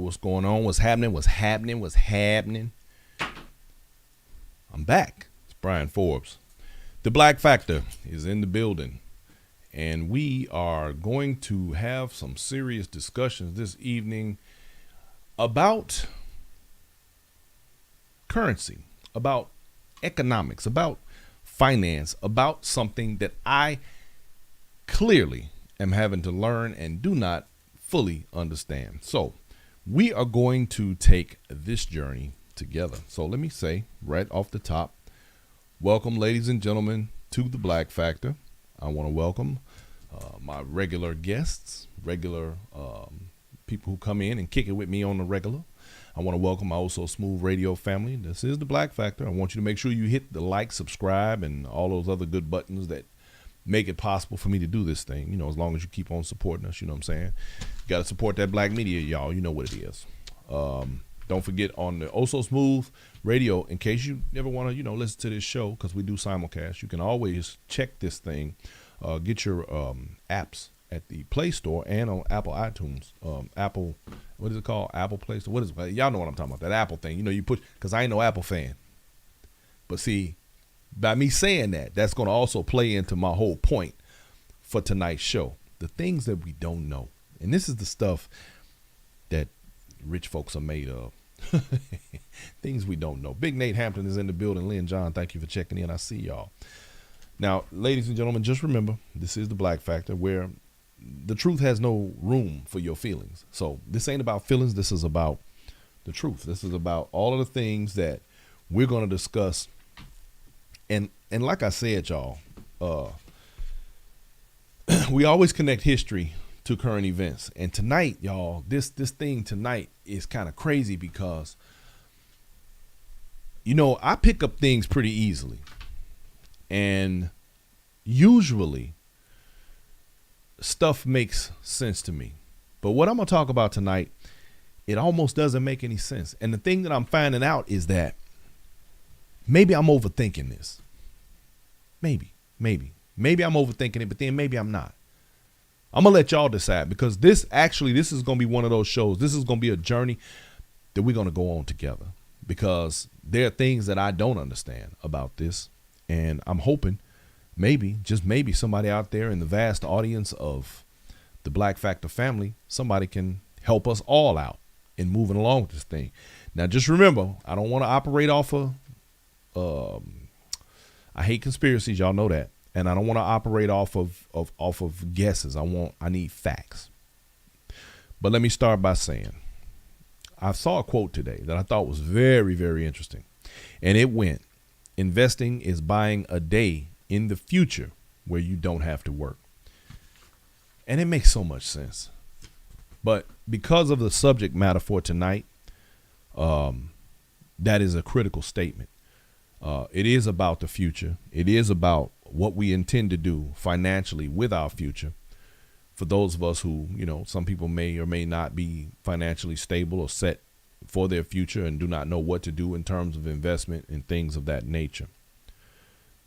What's going on? What's happening? What's happening? What's happening? I'm back. It's Brian Forbes. The Black Factor is in the building, and we are going to have some serious discussions this evening about currency, about economics, about finance, about something that I clearly am having to learn and do not fully understand. So we are going to take this journey together. So let me say right off the top, welcome, ladies and gentlemen, to the Black Factor. I want to welcome my regular guests, regular people who come in and kick it with me on the regular. I want to welcome my Also Smooth Radio family. This is the Black Factor. I want you to make sure you hit the like, subscribe, and all those other good buttons that make it possible for me to do this thing, as long as you keep on supporting us, you know what I'm saying? You got to support that black media, y'all. You know what it is. Don't forget on the Also Smooth Radio, in case you never want to, listen to this show, because we do simulcast, you can always check this thing, get your apps at the Play Store and on Apple iTunes, Apple, what is it called? Apple Play Store. What is it? Y'all know what I'm talking about, that Apple thing. You push, because I ain't no Apple fan. But see, by me saying that, that's going to also play into my whole point for tonight's show. The things that we don't know. And this is the stuff that rich folks are made of. Things we don't know. Big Nate Hampton is in the building. Lynn John, thank you for checking in. I see y'all. Now, ladies and gentlemen, just remember, this is the Black Factor, where the truth has no room for your feelings. So this ain't about feelings. This is about the truth. This is about all of the things that we're going to discuss. And like I said, y'all, we always connect history to current events. And tonight, y'all, this thing tonight is kind of crazy because, I pick up things pretty easily. And usually stuff makes sense to me. But what I'm going to talk about tonight, it almost doesn't make any sense. And the thing that I'm finding out is that maybe I'm overthinking this. Maybe I'm overthinking it, but then maybe I'm not. I'm going to let y'all decide, because this is going to be one of those shows. This is going to be a journey that we're going to go on together, because there are things that I don't understand about this. And I'm hoping maybe, just maybe, somebody out there in the vast audience of the Black Factor family, somebody can help us all out in moving along with this thing. Now, just remember, I don't want to operate off of, I hate conspiracies. Y'all know that. And I don't want to operate off of guesses. I need facts. But let me start by saying, I saw a quote today that I thought was very, very interesting. And it went, investing is buying a day in the future where you don't have to work. And it makes so much sense. But because of the subject matter for tonight, that is a critical statement. It is about the future. It is about what we intend to do financially with our future. For those of us who, some people may or may not be financially stable or set for their future and do not know what to do in terms of investment and things of that nature.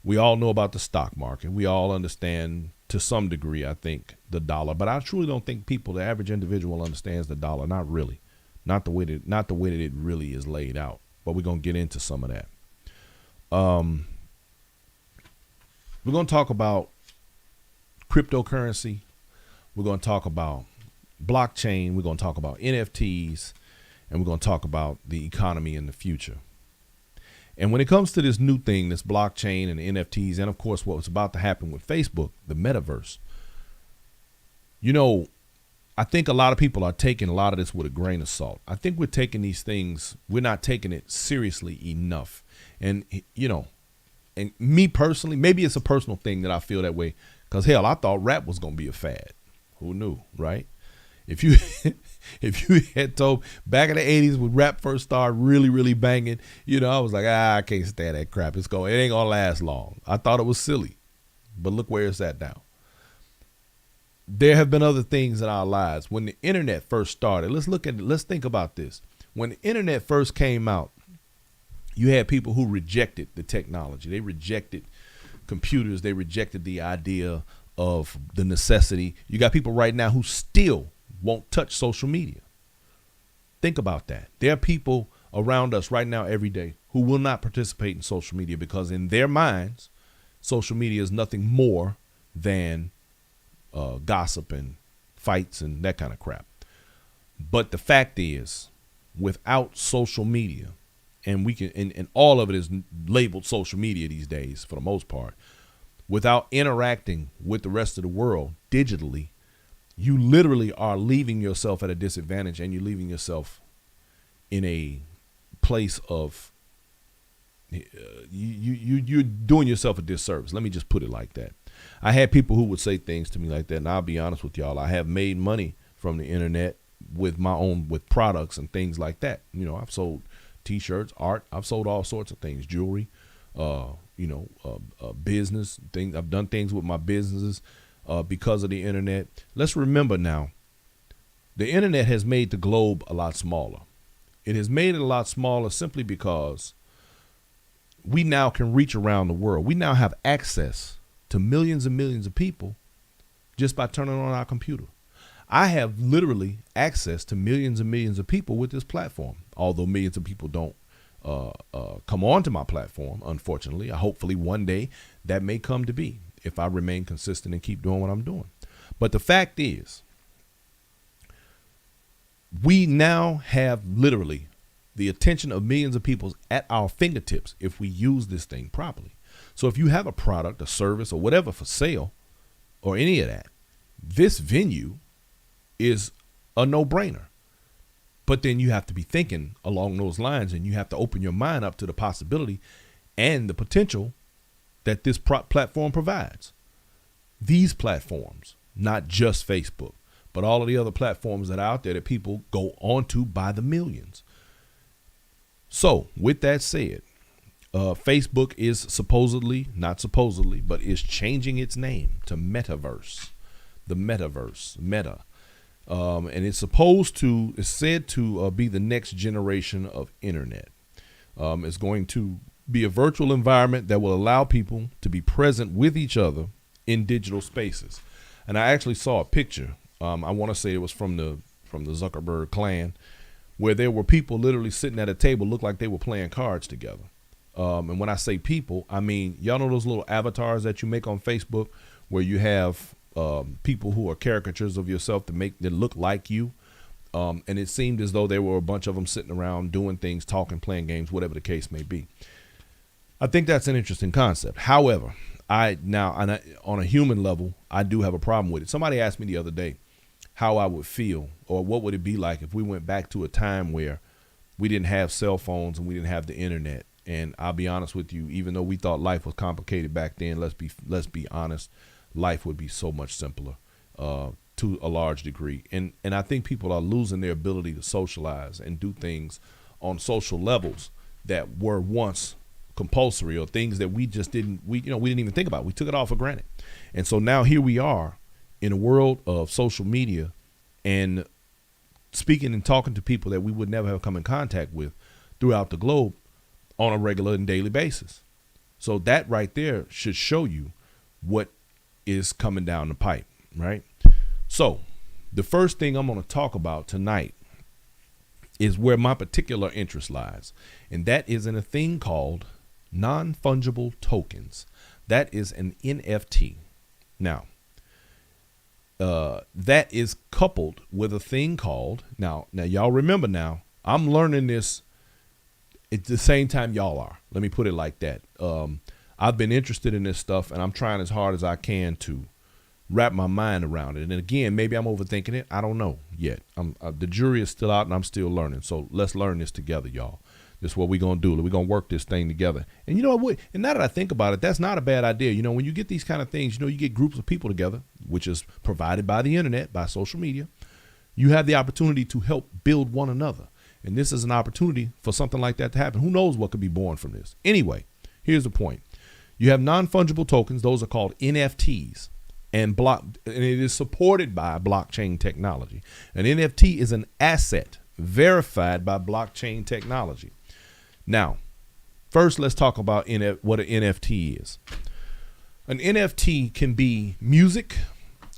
We all know about the stock market. We all understand to some degree, I think, the dollar, but I truly don't think the average individual understands the dollar. Not really, not the way that it really is laid out, but we're going to get into some of that. We're going to talk about cryptocurrency. We're going to talk about blockchain. We're going to talk about NFTs, and we're going to talk about the economy in the future. And when it comes to this new thing, this blockchain and NFTs, and of course, what's about to happen with Facebook, the metaverse, I think a lot of people are taking a lot of this with a grain of salt. I think we're taking these things, we're not taking it seriously enough. And, and me personally, maybe it's a personal thing that I feel that way, because hell, I thought rap was going to be a fad. Who knew, right? If you had told back in the 80s when rap first started really, really banging, I was like, I can't stand that crap. It ain't going to last long. I thought it was silly, but look where it's at now. There have been other things in our lives. When the internet first started, let's think about this. When the internet first came out, you had people who rejected the technology. They rejected computers. They rejected the idea of the necessity. You got people right now who still won't touch social media. Think about that. There are people around us right now every day who will not participate in social media because in their minds, social media is nothing more than gossip and fights and that kind of crap. But the fact is, without social media, and we can, and all of it is labeled social media these days for the most part, without interacting with the rest of the world digitally, you literally are leaving yourself at a disadvantage, and you're leaving yourself in a place of you're doing yourself a disservice. Let me just put it like that. I had people who would say things to me like that, and I'll be honest with y'all. I have made money from the internet with my own, with products and things like that. You know, I've sold T-shirts, art. I've sold all sorts of things, jewelry, business things. I've done things with my businesses because of the internet. Let's remember now, the internet has made the globe a lot smaller. It has made it a lot smaller simply because we now can reach around the world. We now have access to millions and millions of people just by turning on our computer. I have literally access to millions and millions of people with this platform, although millions of people don't come onto my platform, unfortunately. Hopefully one day that may come to be if I remain consistent and keep doing what I'm doing. But the fact is, we now have literally the attention of millions of people at our fingertips if we use this thing properly. So if you have a product, a service, or whatever for sale, or any of that, this venue is a no-brainer. But then you have to be thinking along those lines, and you have to open your mind up to the possibility and the potential that this platform provides. These platforms, not just Facebook, but all of the other platforms that are out there that people go onto by the millions. So with that said, Facebook is supposedly, not supposedly, but is changing its name to Metaverse, the Metaverse, Meta. And it's said to be the next generation of internet. It's going to be a virtual environment that will allow people to be present with each other in digital spaces. And I actually saw a picture. I want to say it was from the Zuckerberg clan, where there were people literally sitting at a table, looked like they were playing cards together. And when I say people, I mean, y'all know those little avatars that you make on Facebook where you have people who are caricatures of yourself that look like you. And it seemed as though there were a bunch of them sitting around doing things, talking, playing games, whatever the case may be. I think that's an interesting concept. However, on a human level, I do have a problem with it. Somebody asked me the other day how I would feel, or what would it be like if we went back to a time where we didn't have cell phones and we didn't have the internet. And I'll be honest with you, even though we thought life was complicated back then, let's be honest, life would be so much simpler to a large degree. And I think people are losing their ability to socialize and do things on social levels that were once compulsory, or things that we didn't even think about. We took it all for granted. And so now here we are in a world of social media and speaking and talking to people that we would never have come in contact with throughout the globe on a regular and daily basis. So that right there should show you what is coming down the pipe, right? So the first thing I'm going to talk about tonight is where my particular interest lies, and that is in a thing called non-fungible tokens. That is an NFT. Now, that is coupled with a thing called, now y'all remember now, I'm learning this at the same time y'all are. Let me put it like that. I've been interested in this stuff, and I'm trying as hard as I can to wrap my mind around it. And again, maybe I'm overthinking it. I don't know yet. The jury is still out, and I'm still learning. So let's learn this together, y'all. This is what we're going to do. We're going to work this thing together. And you know what? And now that I think about it, that's not a bad idea. You know, when you get these kind of things, you get groups of people together, which is provided by the internet, by social media. You have the opportunity to help build one another. And this is an opportunity for something like that to happen. Who knows what could be born from this? Anyway, here's the point. You have non-fungible tokens. Those are called NFTs. And it is supported by blockchain technology. An NFT is an asset verified by blockchain technology. Now, first, let's talk about what an NFT is. An NFT can be music.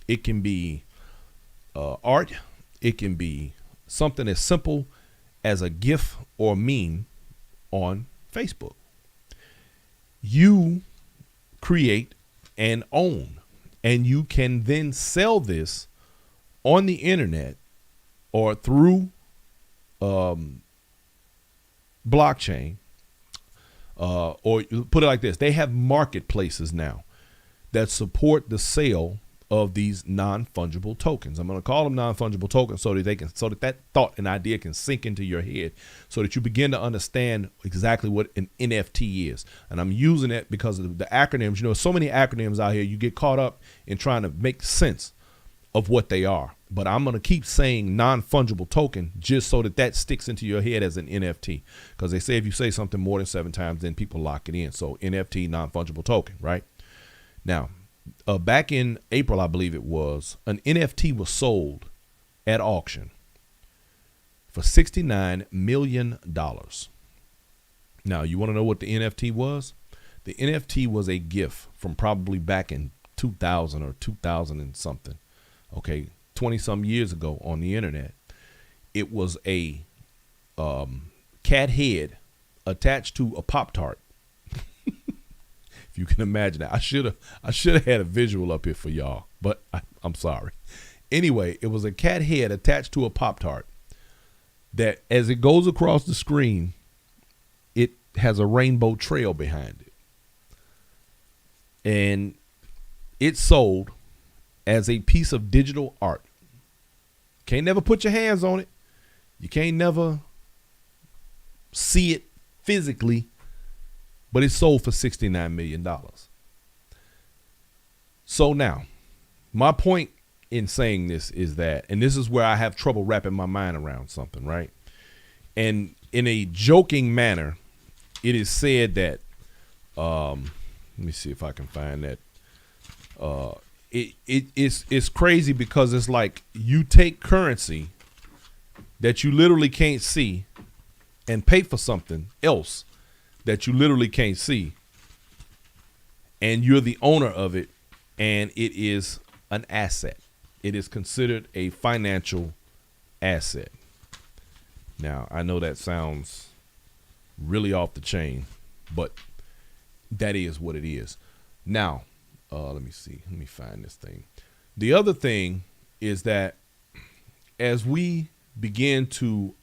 It can be art. It can be something as simple as a GIF or meme on Facebook. You create and own, and you can then sell this on the internet or through blockchain, or put it like this: they have marketplaces now that support the sale of these non-fungible tokens. I'm going to call them non-fungible tokens so that that thought and idea can sink into your head, so that you begin to understand exactly what an NFT is. And I'm using it because of the acronyms. You know, so many acronyms out here, you get caught up in trying to make sense of what they are. But I'm going to keep saying non-fungible token just so that that sticks into your head as an NFT, because they say if you say something more than 7 times, then people lock it in. So NFT, non-fungible token, right? Now, back in April, I believe it was, an NFT was sold at auction for $69 million. Now, you want to know what the NFT was? The NFT was a GIF from probably back in 2000 or 2000 and something. Okay, 20 some years ago on the internet. It was a cat head attached to a Pop-Tart. You can imagine that. I should have had a visual up here for y'all, but I'm sorry. Anyway, it was a cat head attached to a Pop-Tart that, as it goes across the screen, it has a rainbow trail behind it. And it sold as a piece of digital art. Can't never put your hands on it. You can't never see it physically. But it sold for $69 million. So now, my point in saying this is that, and this is where I have trouble wrapping my mind around something, right? And in a joking manner, it is said that, let me see if I can find that. It's crazy because it's like you take currency that you literally can't see and pay for something else that you literally can't see, and you're the owner of it, and it is an asset. It is considered a financial asset. Now, I know that sounds really off the chain, but that is what it is. Now, let me see. Let me find this thing. The other thing is that as we begin to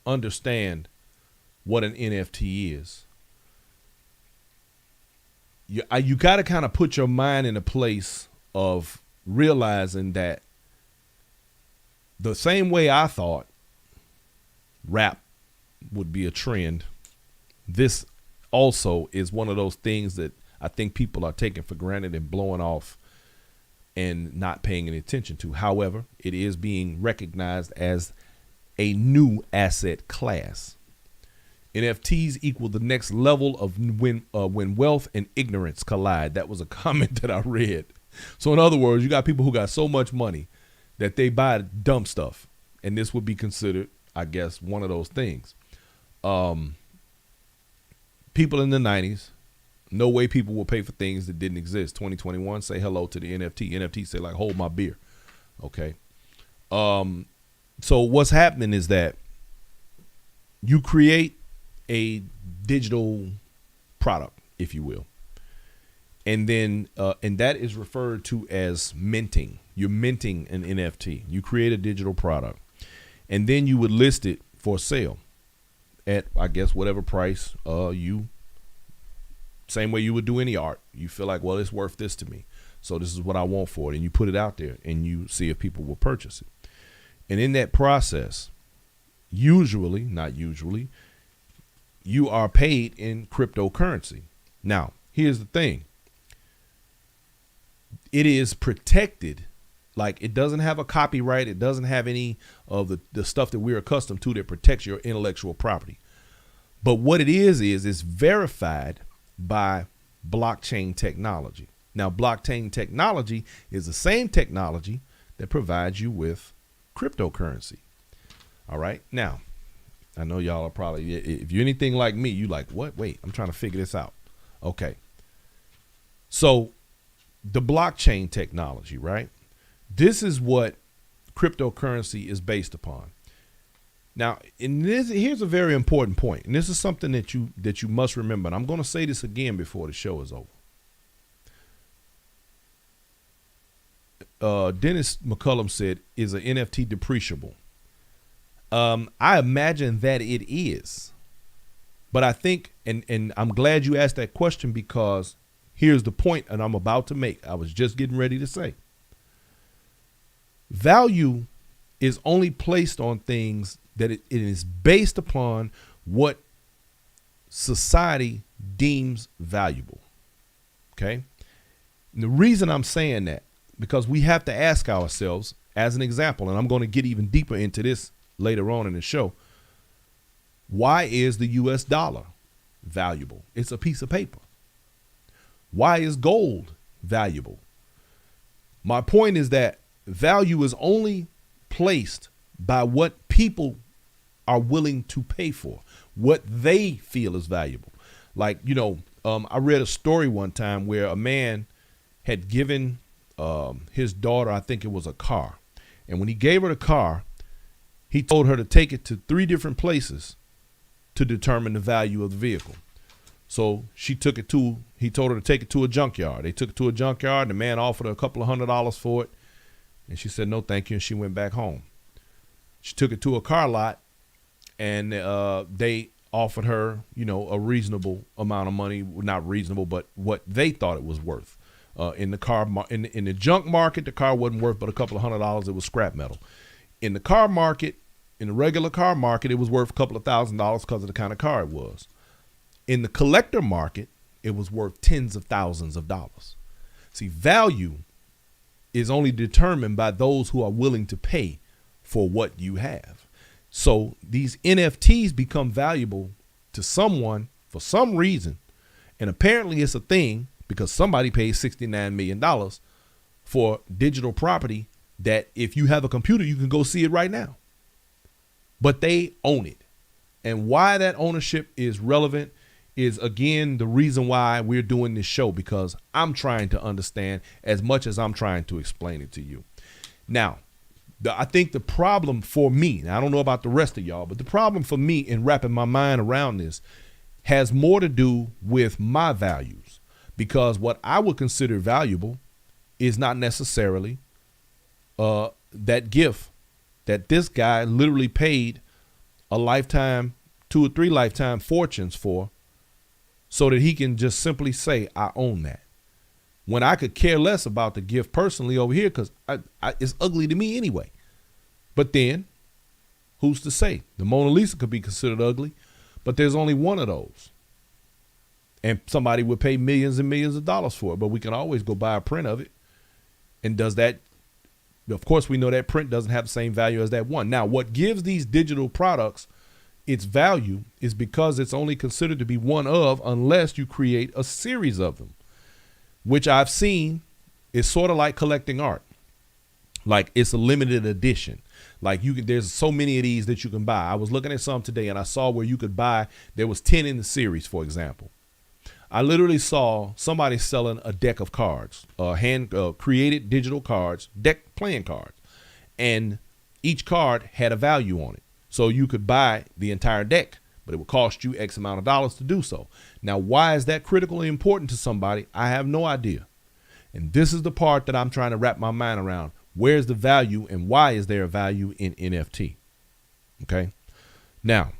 understand what an NFT is, you got to kind of put your mind in a place of realizing that the same way I thought rap would be a trend, this also is one of those things that I think people are taking for granted and blowing off and not paying any attention to. However, it is being recognized as a new asset class. NFTs equal the next level of when wealth and ignorance collide. That was a comment that I read. So in other words, you got people who got so much money that they buy dumb stuff. And this would be considered, I guess, one of those things. People in the 90s, no way people will pay for things that didn't exist. 2021, say hello to the NFT. NFT say like, hold my beer. Okay. So what's happening is that you create a digital product, if you will. And then, and that is referred to as minting. You're minting an NFT. You create a digital product, and then you would list it for sale at, I guess, whatever price same way you would do any art. You feel like, well, it's worth this to me, so this is what I want for it. And you put it out there and you see if people will purchase it. And in that process, usually, not usually, you are paid in cryptocurrency. Now, here's the thing. It is protected. Like, it doesn't have a copyright. It doesn't have any of the stuff that we're accustomed to that protects your intellectual property. But what it is it's verified by blockchain technology. Now, blockchain technology is the same technology that provides you with cryptocurrency. All right. Now, I know y'all are probably, if you're anything like me, you like, what? Wait, I'm trying to figure this out. Okay. So the blockchain technology, right? This is what cryptocurrency is based upon. Now, here's a very important point, and this is something that you must remember. And I'm going to say this again before the show is over. Dennis McCullum said, "Is an NFT depreciable?" I imagine that it is, but I think, and I'm glad you asked that question, because here's the point, and I'm about to make. I was just getting ready to say, value is only placed on things that it is based upon what society deems valuable. Okay. And the reason I'm saying that, because we have to ask ourselves, as an example, and I'm going to get even deeper into this later on in the show, why is the US dollar valuable? It's a piece of paper. Why is gold valuable? My point is that value is only placed by what people are willing to pay for, what they feel is valuable. Like, I read a story one time where a man had given his daughter, I think it was a car. And when he gave her the car, he told her to take it to 3 different places to determine the value of the vehicle. So he told her to take it to a junkyard. They took it to a junkyard. The man offered her a couple of $100 for it. And she said, no, thank you. And she went back home. She took it to a car lot, and they offered her, a reasonable amount of money. Not reasonable, but what they thought it was worth. In the junk market, the car wasn't worth but a couple of $100. It was scrap metal. In the car market, in the regular car market, it was worth a couple of $1,000s because of the kind of car it was. In the collector market, it was worth tens of thousands of dollars. See, value is only determined by those who are willing to pay for what you have. So these NFTs become valuable to someone for some reason. And apparently it's a thing because somebody paid $69 million for digital property that if you have a computer, you can go see it right now. But they own it. And why that ownership is relevant is, again, the reason why we're doing this show, because I'm trying to understand as much as I'm trying to explain it to you. Now, I think the problem for me, and I don't know about the rest of y'all, but the problem for me in wrapping my mind around this has more to do with my values, because what I would consider valuable is not necessarily that gift that this guy literally paid a lifetime, 2 or 3 lifetime fortunes for, so that he can just simply say, I own that. When I could care less about the gift personally over here, because it's ugly to me anyway. But then, who's to say? The Mona Lisa could be considered ugly, but there's only one of those. And somebody would pay millions and millions of dollars for it, but we can always go buy a print of it. And does that, of course, we know that print doesn't have the same value as that one. Now, what gives these digital products its value is because it's only considered to be one of, unless you create a series of them, which I've seen is sort of like collecting art. Like it's a limited edition. Like there's so many of these that you can buy. I was looking at some today and I saw where you could buy, there was 10 in the series, for example. I literally saw somebody selling a deck of cards, hand created digital cards, deck playing cards, and each card had a value on it. So you could buy the entire deck, but it would cost you X amount of dollars to do so. Now, why is that critically important to somebody? I have no idea. And this is the part that I'm trying to wrap my mind around. Where's the value and why is there a value in NFT? Okay. Now,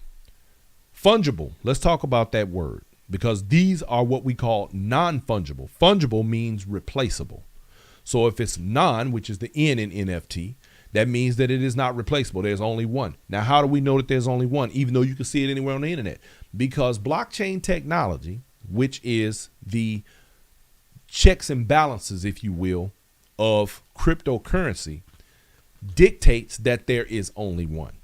fungible. Let's talk about that word, because these are what we call non-fungible. Fungible means replaceable. So if it's non, which is the N in NFT, that means that it is not replaceable. There's only one. Now, how do we know that there's only one, even though you can see it anywhere on the internet? Because blockchain technology, which is the checks and balances, if you will, of cryptocurrency, dictates that there is only one.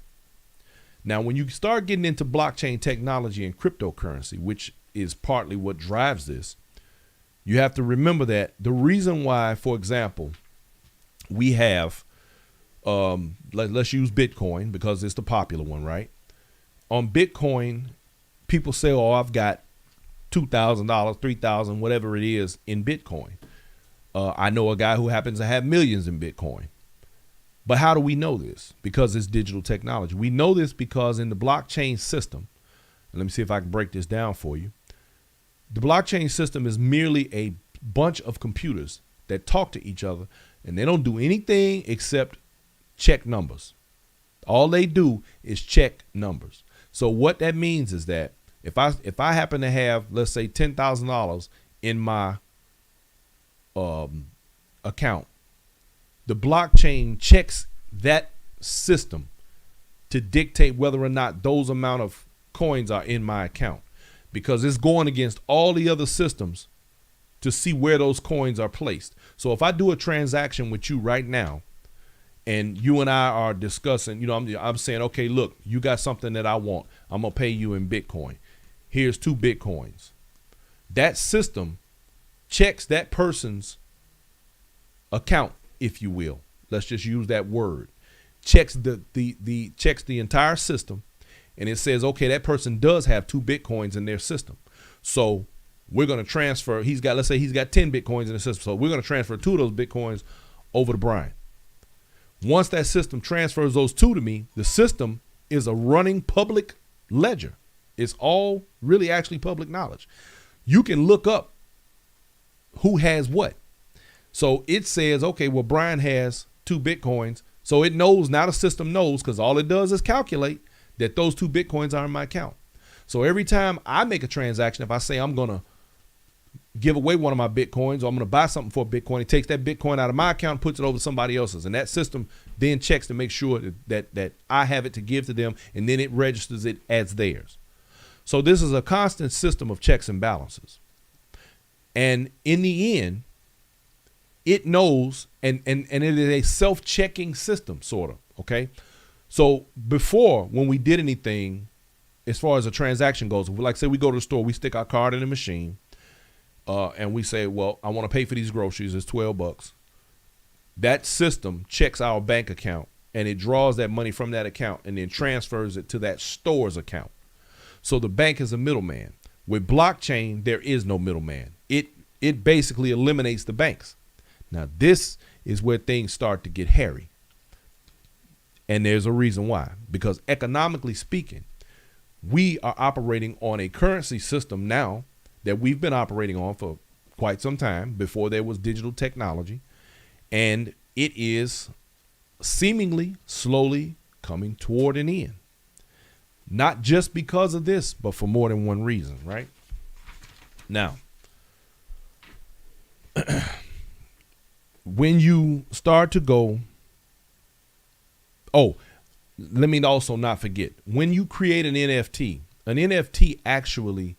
Now, when you start getting into blockchain technology and cryptocurrency, which is partly what drives this, you have to remember that the reason why, for example, we have let's use Bitcoin because it's the popular one, right? On Bitcoin, people say, oh, I've got $2,000, $3,000, whatever it is in Bitcoin. I know a guy who happens to have millions in Bitcoin. But how do we know this? Because it's digital technology. We know this because in the blockchain system, and let me see if I can break this down for you. The blockchain system is merely a bunch of computers that talk to each other, and they don't do anything except check numbers. All they do is check numbers. So what that means is that if I happen to have, let's say, $10,000 in my account, the blockchain checks that system to dictate whether or not those amount of coins are in my account, because it's going against all the other systems to see where those coins are placed. So if I do a transaction with you right now and you and I are discussing, I'm saying, okay, look, you got something that I want. I'm going to pay you in Bitcoin. Here's 2 Bitcoins. That system checks that person's account, if you will. Let's just use that word. Checks checks the entire system, and it says, okay, that person does have 2 Bitcoins in their system. So we're going to transfer, let's say he's got 10 Bitcoins in the system. So we're going to transfer 2 of those Bitcoins over to Brian. Once that system transfers those 2 to me, the system is a running public ledger. It's all really actually public knowledge. You can look up who has what. So it says, okay, well, Brian has 2 Bitcoins. So it knows, now the system knows, because all it does is calculate that those 2 Bitcoins are in my account. So every time I make a transaction, if I say I'm going to give away one of my Bitcoins, or I'm going to buy something for a Bitcoin, it takes that Bitcoin out of my account and puts it over to somebody else's. And that system then checks to make sure that I have it to give to them, and then it registers it as theirs. So this is a constant system of checks and balances. And in the end, it knows, and it is a self-checking system, sort of, okay? So before, when we did anything, as far as a transaction goes, like say we go to the store, we stick our card in the machine, and we say, well, I want to pay for these groceries, it's $12. That system checks our bank account, and it draws that money from that account and then transfers it to that store's account. So the bank is a middleman. With blockchain, there is no middleman. It basically eliminates the banks. Now, this is where things start to get hairy. And there's a reason why. Because economically speaking, we are operating on a currency system now that we've been operating on for quite some time, before there was digital technology. And it is seemingly slowly coming toward an end. Not just because of this, but for more than one reason, right? Now, when you start to go, let me also not forget, when you create an NFT actually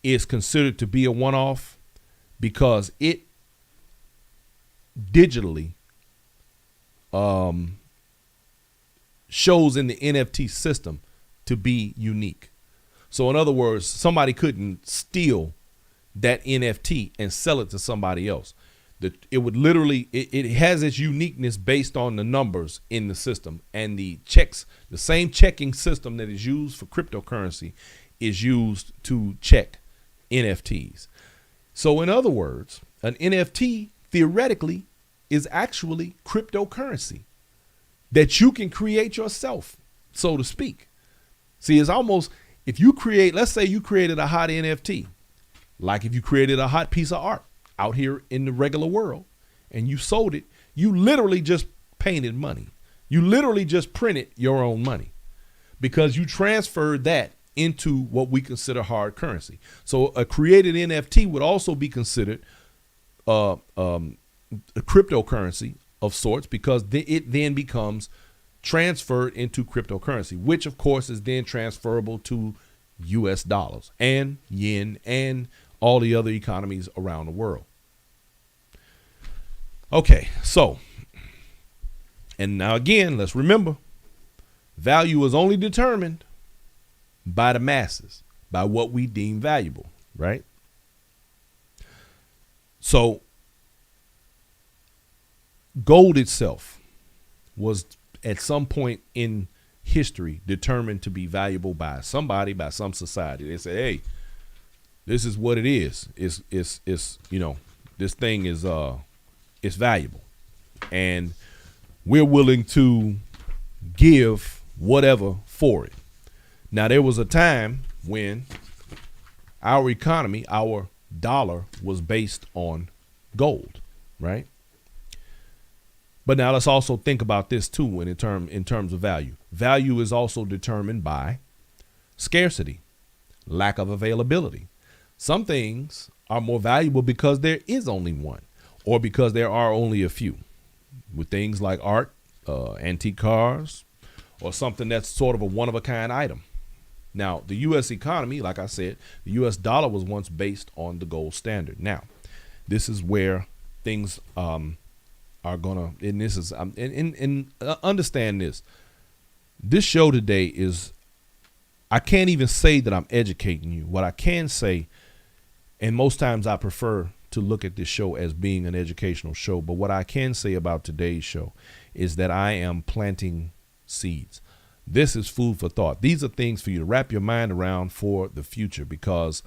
is considered to be a one-off because it digitally shows in the NFT system to be unique. So in other words, somebody couldn't steal that NFT and sell it to somebody else. It would literally, it has its uniqueness based on the numbers in the system, and the same checking system that is used for cryptocurrency is used to check NFTs. So in other words, an NFT theoretically is actually cryptocurrency that you can create yourself, so to speak. See, it's almost, if you create, let's say you created a hot NFT, like if you created a hot piece of art out here in the regular world and you sold it, you literally just painted money. You literally just printed your own money because you transferred that into what we consider hard currency. So a created NFT would also be considered a cryptocurrency of sorts, because it then becomes transferred into cryptocurrency, which of course is then transferable to US dollars and yen and all the other economies around the world. Okay, so, and now again, let's remember, value is only determined by the masses, by what we deem valuable, right? So gold itself was at some point in history determined to be valuable by somebody, by some society. They say, hey, this is what it is. It's this thing is it's valuable. And we're willing to give whatever for it. Now, there was a time when our economy, our dollar, was based on gold, right? But now let's also think about this too in terms of value. Value is also determined by scarcity, lack of availability. Some things are more valuable because there is only one, or because there are only a few. With things like art, antique cars, or something that's sort of a one-of-a-kind item. Now, the U.S. economy, like I said, the U.S. dollar was once based on the gold standard. Now, this is where things are gonna, and this is, understand this. This show today is, I can't even say that I'm educating you. What I can say, and most times I prefer to look at this show as being an educational show, but what I can say about today's show is that I am planting seeds. This is food for thought. These are things for you to wrap your mind around for the future, because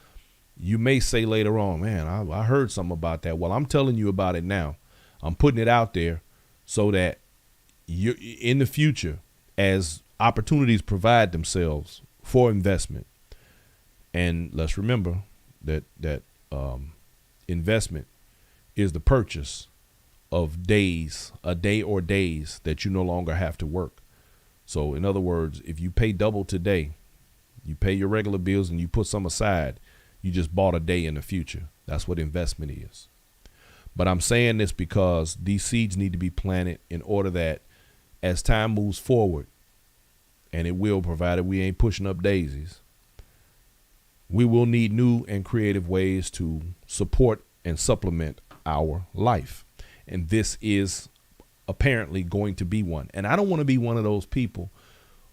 you may say later on, man, I heard something about that. Well, I'm telling you about it now. I'm putting it out there so that you, in the future, as opportunities provide themselves for investment, and let's remember that investment is the purchase of days, a day or days that you no longer have to work. So in other words, if you pay double today, you pay your regular bills and you put some aside, you just bought a day in the future. That's what investment is. But I'm saying this because these seeds need to be planted in order that as time moves forward, and it will, provided we ain't pushing up daisies, we will need new and creative ways to support and supplement our life. And this is apparently going to be one. And I don't want to be one of those people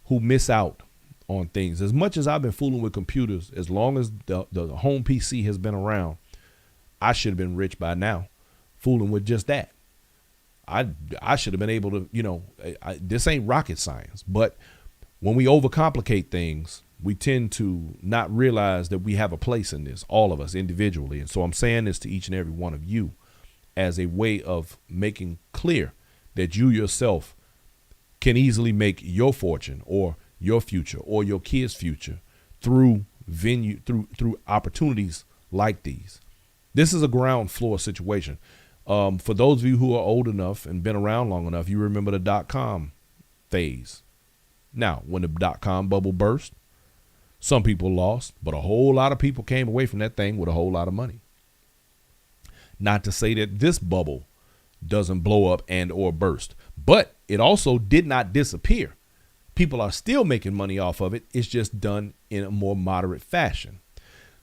who miss out on things. As much as I've been fooling with computers, as long as the home PC has been around, I should have been rich by now, fooling with just that. I should have been able to, this ain't rocket science, but when we overcomplicate things, we tend to not realize that we have a place in this, all of us individually. And so I'm saying this to each and every one of you as a way of making clear that you yourself can easily make your fortune or your future or your kids' future through opportunities like these. This is a ground floor situation. For those of you who are old enough and been around long enough, you remember the dot-com phase. Now, when the dot-com bubble burst, some people lost, but a whole lot of people came away from that thing with a whole lot of money. Not to say that this bubble doesn't blow up and or burst, but it also did not disappear. People are still making money off of it. It's just done in a more moderate fashion.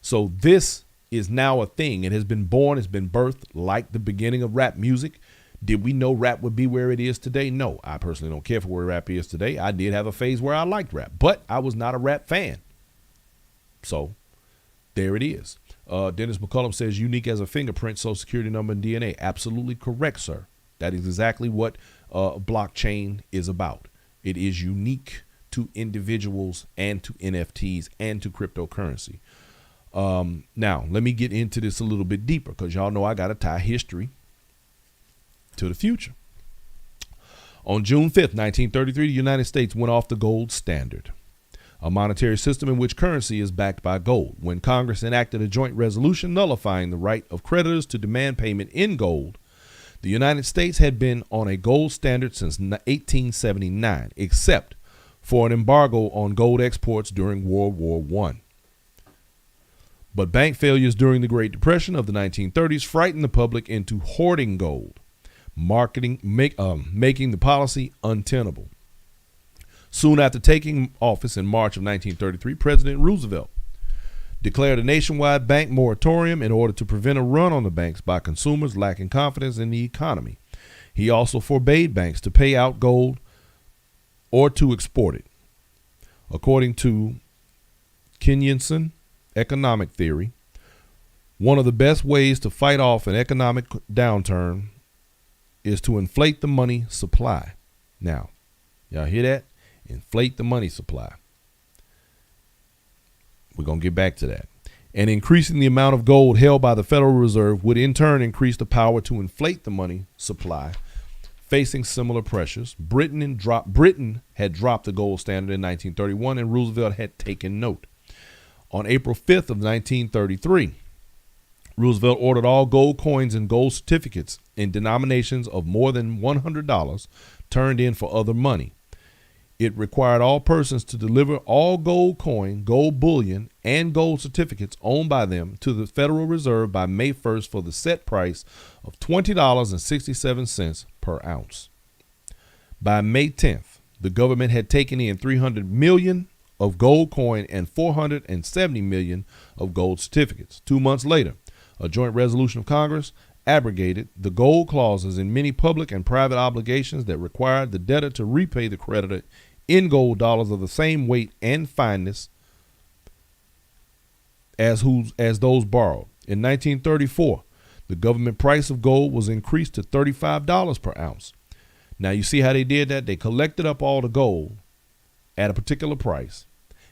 So this is now a thing. It has been born, it's been birthed like the beginning of rap music. Did we know rap would be where it is today? No, I personally don't care for where rap is today. I did have a phase where I liked rap, but I was not a rap fan. So there it is. Dennis McCullum says unique as a fingerprint, social security number, and DNA. Absolutely correct, sir. That is exactly what blockchain is about. It is unique to individuals and to NFTs and to cryptocurrency. Now, let me get into this a little bit deeper, because y'all know I got to tie history to the future. On June 5th, 1933, the United States went off the gold standard, a monetary system in which currency is backed by gold, when Congress enacted a joint resolution nullifying the right of creditors to demand payment in gold. The United States had been on a gold standard since 1879, except for an embargo on gold exports during World War I. But bank failures during the Great Depression of the 1930s frightened the public into hoarding gold, making the policy untenable. Soon after taking office in March of 1933, President Roosevelt declared a nationwide bank moratorium in order to prevent a run on the banks by consumers lacking confidence in the economy. He also forbade banks to pay out gold or to export it. According to Keynesian economic theory, one of the best ways to fight off an economic downturn is to inflate the money supply. Now, y'all hear that? Inflate the money supply. We're going to get back to that. And increasing the amount of gold held by the Federal Reserve would in turn increase the power to inflate the money supply facing similar pressures. Britain had dropped the gold standard in 1931, and Roosevelt had taken note. On April 5th of 1933, Roosevelt ordered all gold coins and gold certificates in denominations of more than $100 turned in for other money. It required all persons to deliver all gold coin, gold bullion, and gold certificates owned by them to the Federal Reserve by May 1st for the set price of $20.67 per ounce. By May 10th, the government had taken in 300 million of gold coin and 470 million of gold certificates. 2 months later, a joint resolution of Congress abrogated the gold clauses in many public and private obligations that required the debtor to repay the creditor in gold dollars of the same weight and fineness as those borrowed. In 1934, the government price of gold was increased to $35 per ounce. Now you see how they did that? They collected up all the gold at a particular price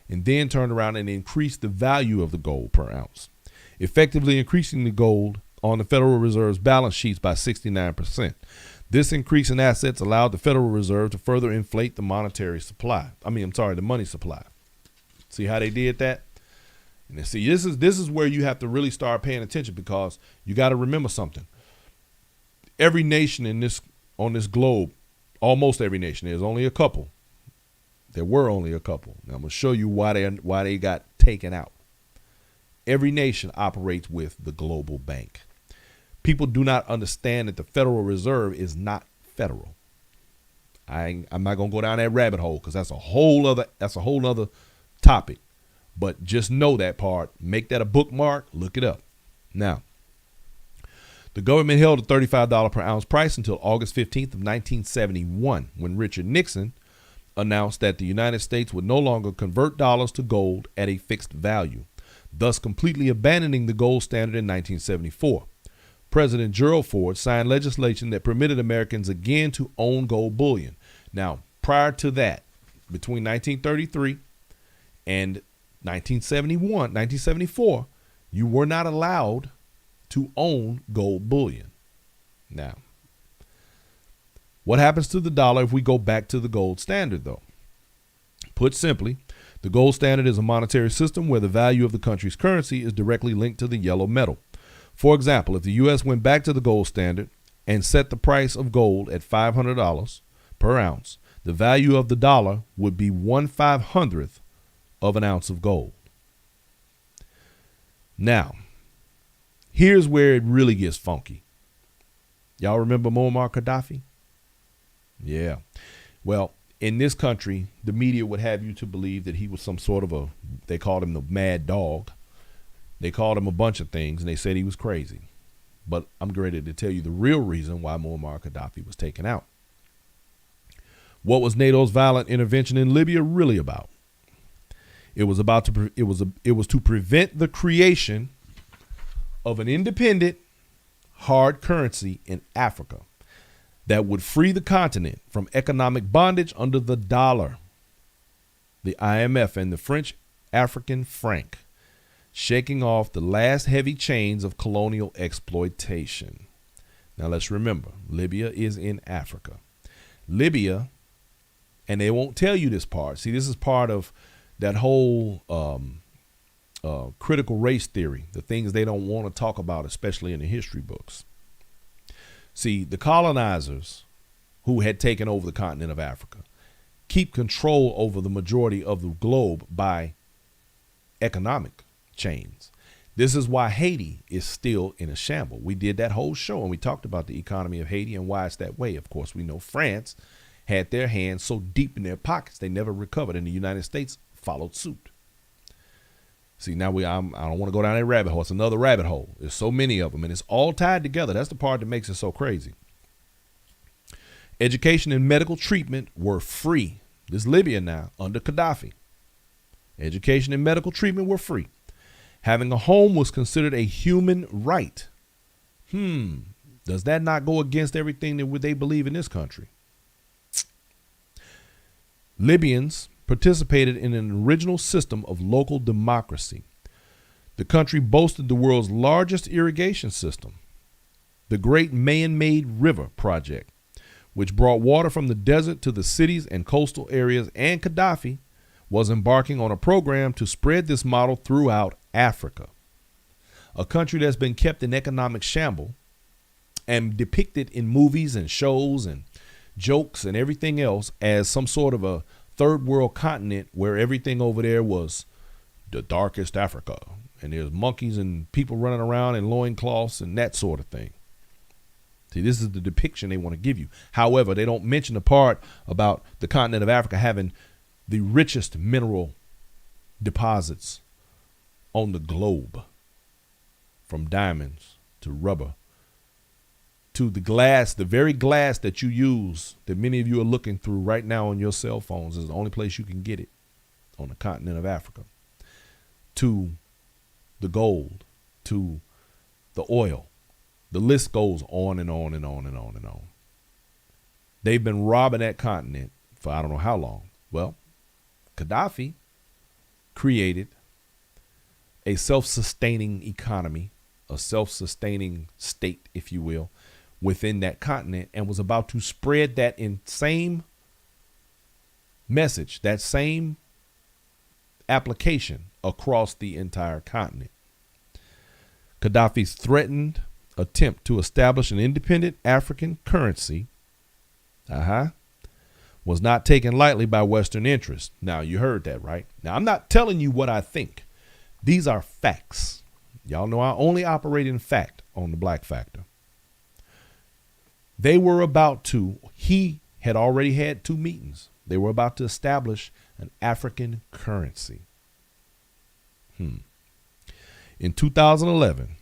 and then turned around and increased the value of the gold per ounce, effectively increasing the gold on the Federal Reserve's balance sheets by 69%. This increase in assets allowed the Federal Reserve to further inflate the the money supply. See how they did that? And see, this is where you have to really start paying attention, because you got to remember something. Every nation on this globe, almost every nation, there's only a couple. There were only a couple. Now I'm gonna show you why they got taken out. Every nation operates with the global bank. People do not understand that the Federal Reserve is not federal. I'm not gonna go down that rabbit hole, because that's a whole other topic. But just know that part. Make that a bookmark. Look it up. Now, the government held a $35 per ounce price until August 15th of 1971, when Richard Nixon announced that the United States would no longer convert dollars to gold at a fixed value, thus completely abandoning the gold standard in 1974. President Gerald Ford signed legislation that permitted Americans again to own gold bullion. Now, prior to that, between 1933 and 1974, you were not allowed to own gold bullion. Now, what happens to the dollar if we go back to the gold standard, though? Put simply, the gold standard is a monetary system where the value of the country's currency is directly linked to the yellow metal. For example, if the U.S. went back to the gold standard and set the price of gold at $500 per ounce, the value of the dollar would be 1/500th of an ounce of gold. Now, here's where it really gets funky. Y'all remember Muammar Gaddafi? Yeah. Well, in this country, the media would have you to believe that he was some sort of they called him the mad dog. They called him a bunch of things, and they said he was crazy. But I'm ready to tell you the real reason why Muammar Gaddafi was taken out. What was NATO's violent intervention in Libya really about? It was to prevent the creation of an independent hard currency in Africa that would free the continent from economic bondage under the dollar, the IMF, and the French African franc, shaking off the last heavy chains of colonial exploitation. Now let's remember, Libya is in Africa. Libya, and they won't tell you this part. See, this is part of that whole critical race theory, the things they don't want to talk about, especially in the history books. See, the colonizers who had taken over the continent of Africa keep control over the majority of the globe by economic chains. This is why Haiti is still in a shamble. We did that whole show and we talked about the economy of Haiti and why it's that way. Of course, we know France had their hands so deep in their pockets they never recovered, and the United States followed suit. See, now I don't want to go down that rabbit hole. It's another rabbit hole. There's so many of them, and it's all tied together. That's the part that makes it so crazy. Education and medical treatment were free. This is Libya now, under Gaddafi. Education and medical treatment were free. Having a home was considered a human right. Does that not go against everything that they believe in this country? Libyans participated in an original system of local democracy. The country boasted the world's largest irrigation system, the Great Man-Made River Project, which brought water from the desert to the cities and coastal areas, and Gaddafi was embarking on a program to spread this model throughout Africa, a country that's been kept in economic shambles and depicted in movies and shows and jokes and everything else as some sort of a third world continent where everything over there was the darkest Africa. And there's monkeys and people running around in loincloths and that sort of thing. See, this is the depiction they want to give you. However, they don't mention the part about the continent of Africa having the richest mineral deposits on the globe, from diamonds to rubber to the glass, the very glass that you use, that many of you are looking through right now on your cell phones, is the only place you can get it on the continent of Africa, to the gold, to the oil. The list goes on and on and on and on and on. They've been robbing that continent for I don't know how long. Well, Gaddafi created a self-sustaining economy, a self-sustaining state, if you will, within that continent, and was about to spread that in same message, that same application across the entire continent. Gaddafi's threatened attempt to establish an independent African currency was not taken lightly by Western interests. Now, you heard that, right? Now, I'm not telling you what I think. These are facts. Y'all know I only operate in fact on the Black Factor. They were about to, he had already had 2 meetings. They were about to establish an African currency. In 2011,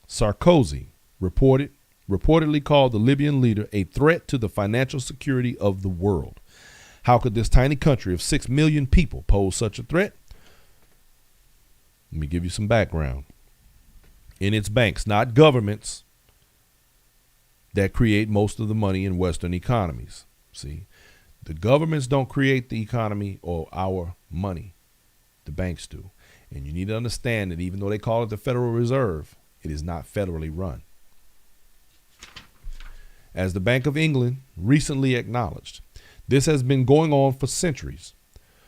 Sarkozy reportedly called the Libyan leader a threat to the financial security of the world. How could this tiny country of 6 million people pose such a threat? Let me give you some background. In its banks, not governments, that create most of the money in Western economies. See, the governments don't create the economy or our money. The banks do. And you need to understand that even though they call it the Federal Reserve, it is not federally run. As the Bank of England recently acknowledged, this has been going on for centuries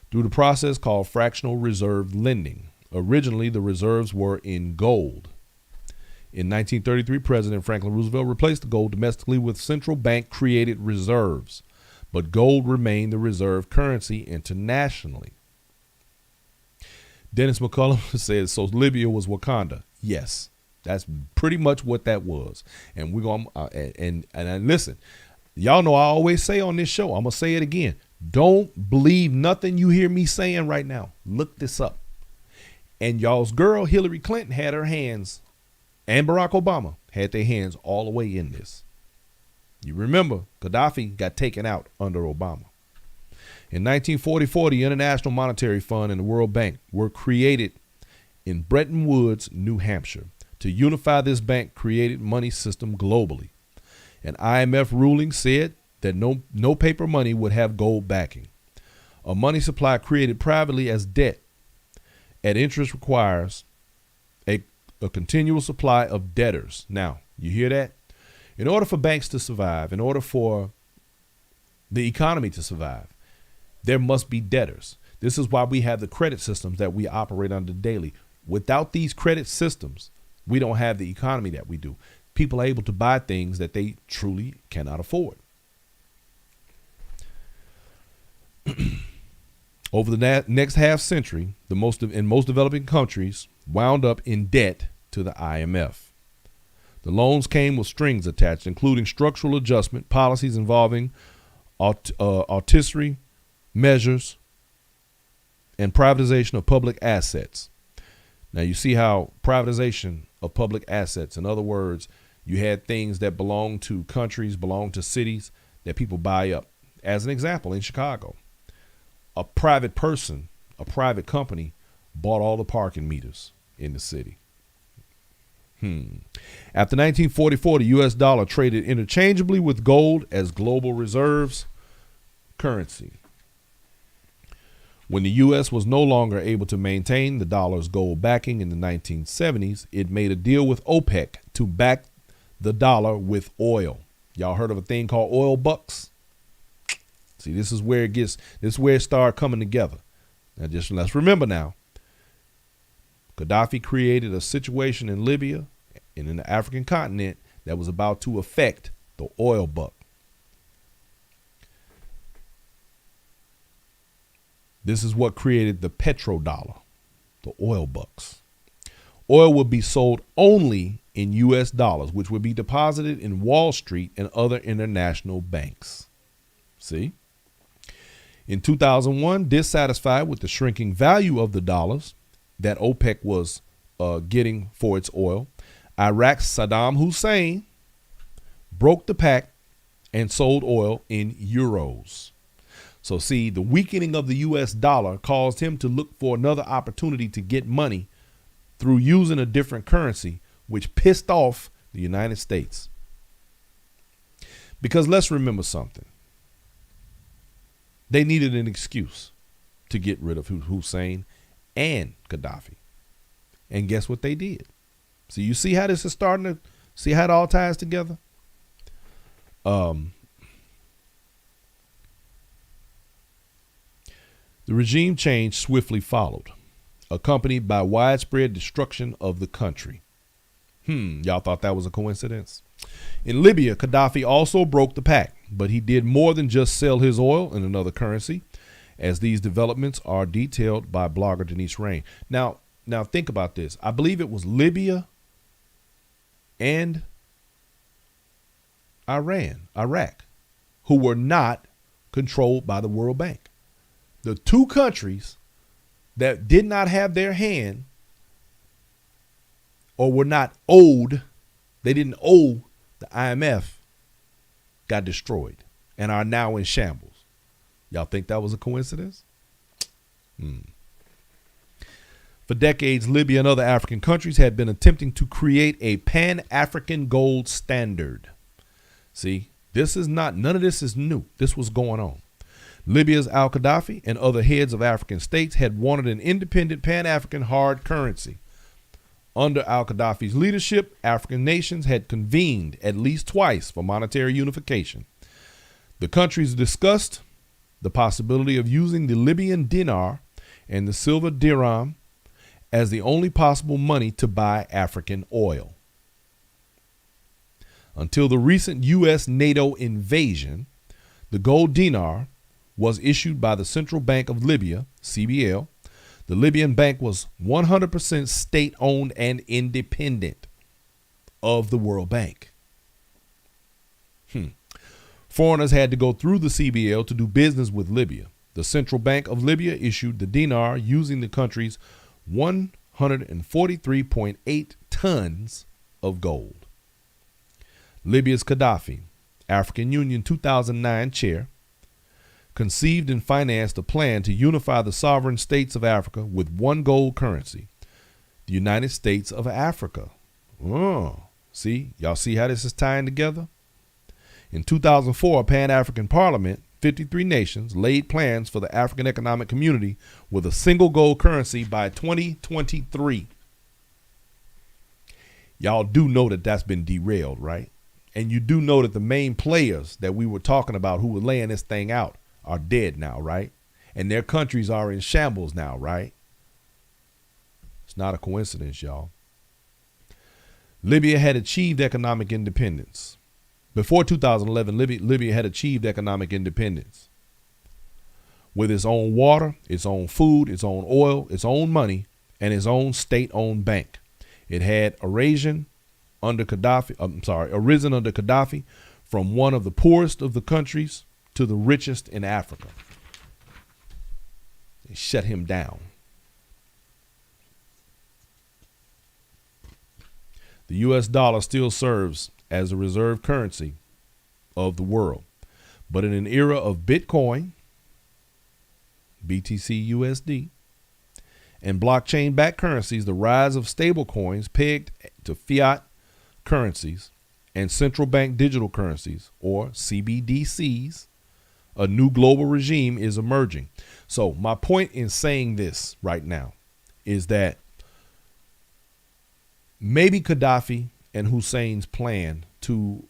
through the process called fractional reserve lending. Originally, the reserves were in gold. In 1933, President Franklin Roosevelt replaced the gold domestically with central bank created reserves, but gold remained the reserve currency internationally. Dennis McCullum says, so Libya was Wakanda. Yes, that's pretty much what that was. And we're going and listen, y'all know I always say on this show, I'm going to say it again. Don't believe nothing you hear me saying right now. Look this up. And y'all's girl, Hillary Clinton, had her hands, and Barack Obama had their hands all the way in this. You remember, Gaddafi got taken out under Obama. In 1944, the International Monetary Fund and the World Bank were created in Bretton Woods, New Hampshire, to unify this bank created money system globally. An IMF ruling said that no paper money would have gold backing. A money supply created privately as debt at interest requires a continual supply of debtors. Now, you hear that? In order for banks to survive, in order for the economy to survive, there must be debtors. This is why we have the credit systems that we operate under daily. Without these credit systems, we don't have the economy that we do. People are able to buy things that they truly cannot afford. Over the next half century, in most developing countries wound up in debt to the IMF. The loans came with strings attached, including structural adjustment policies involving austerity measures and privatization of public assets. Now you see how privatization of public assets, in other words, you had things that belong to countries, belong to cities that people buy up. As an example, in Chicago, a private person, a private company bought all the parking meters in the city. After 1944, the U.S. dollar traded interchangeably with gold as global reserves currency. When the U.S. was no longer able to maintain the dollar's gold backing in the 1970s, it made a deal with OPEC to back the dollar with oil. Y'all heard of a thing called oil bucks? See, this is where it started coming together. Now, just let's remember now, Gaddafi created a situation in Libya and in the African continent that was about to affect the oil buck. This is what created the petrodollar, the oil bucks. Oil would be sold only in U.S. dollars, which would be deposited in Wall Street and other international banks. See? In 2001, dissatisfied with the shrinking value of the dollars that OPEC was getting for its oil, Iraq's Saddam Hussein broke the pact and sold oil in euros. So see, the weakening of the U.S. dollar caused him to look for another opportunity to get money through using a different currency, which pissed off the United States. Because let's remember something. They needed an excuse to get rid of Hussein and Gaddafi. And guess what they did? So you see how this is starting to see how it all ties together? The regime change swiftly followed, accompanied by widespread destruction of the country. Y'all thought that was a coincidence? In Libya, Gaddafi also broke the pact, but he did more than just sell his oil in another currency, as these developments are detailed by blogger Denise Rain. Now think about this. I believe it was Libya and Iraq, who were not controlled by the World Bank. The two countries that did not have their hand or were not owed, they didn't owe the IMF, got destroyed and are now in shambles. Y'all think that was a coincidence? For decades, Libya and other African countries had been attempting to create a Pan-African gold standard. See, none of this is new. This was going on. Libya's al-Gaddafi and other heads of African states had wanted an independent Pan-African hard currency. Under al-Gaddafi's leadership, African nations had convened at least twice for monetary unification. The countries discussed the possibility of using the Libyan dinar and the silver dirham as the only possible money to buy African oil. Until the recent U.S. Nato invasion, the gold dinar was issued by the Central Bank of Libya, CBL. The Libyan bank was 100% state-owned and independent of the World Bank. Foreigners had to go through the CBL to do business with Libya. The Central Bank of Libya issued the dinar using the country's 143.8 tons of gold. Libya's Gaddafi, African Union 2009 chair, conceived and financed a plan to unify the sovereign states of Africa with one gold currency, the United States of Africa. See, y'all see how this is tying together? In 2004, a Pan-African Parliament, 53 nations, laid plans for the African Economic Community with a single gold currency by 2023. Y'all do know that that's been derailed, right? And you do know that the main players that we were talking about who were laying this thing out are dead now, right? And their countries are in shambles now, right? It's not a coincidence, y'all. Libya had achieved economic independence. Before 2011, Libya had achieved economic independence with its own water, its own food, its own oil, its own money, and its own state-owned bank. It had arisen under Gaddafi from one of the poorest of the countries to the richest in Africa. They shut him down. The U.S. dollar still serves as a reserve currency of the world, but in an era of Bitcoin, BTC USD, and blockchain-backed currencies, the rise of stable coins pegged to fiat currencies and central bank digital currencies, or CBDCs, a new global regime is emerging. So my point in saying this right now is that maybe Gaddafi and Hussein's plan to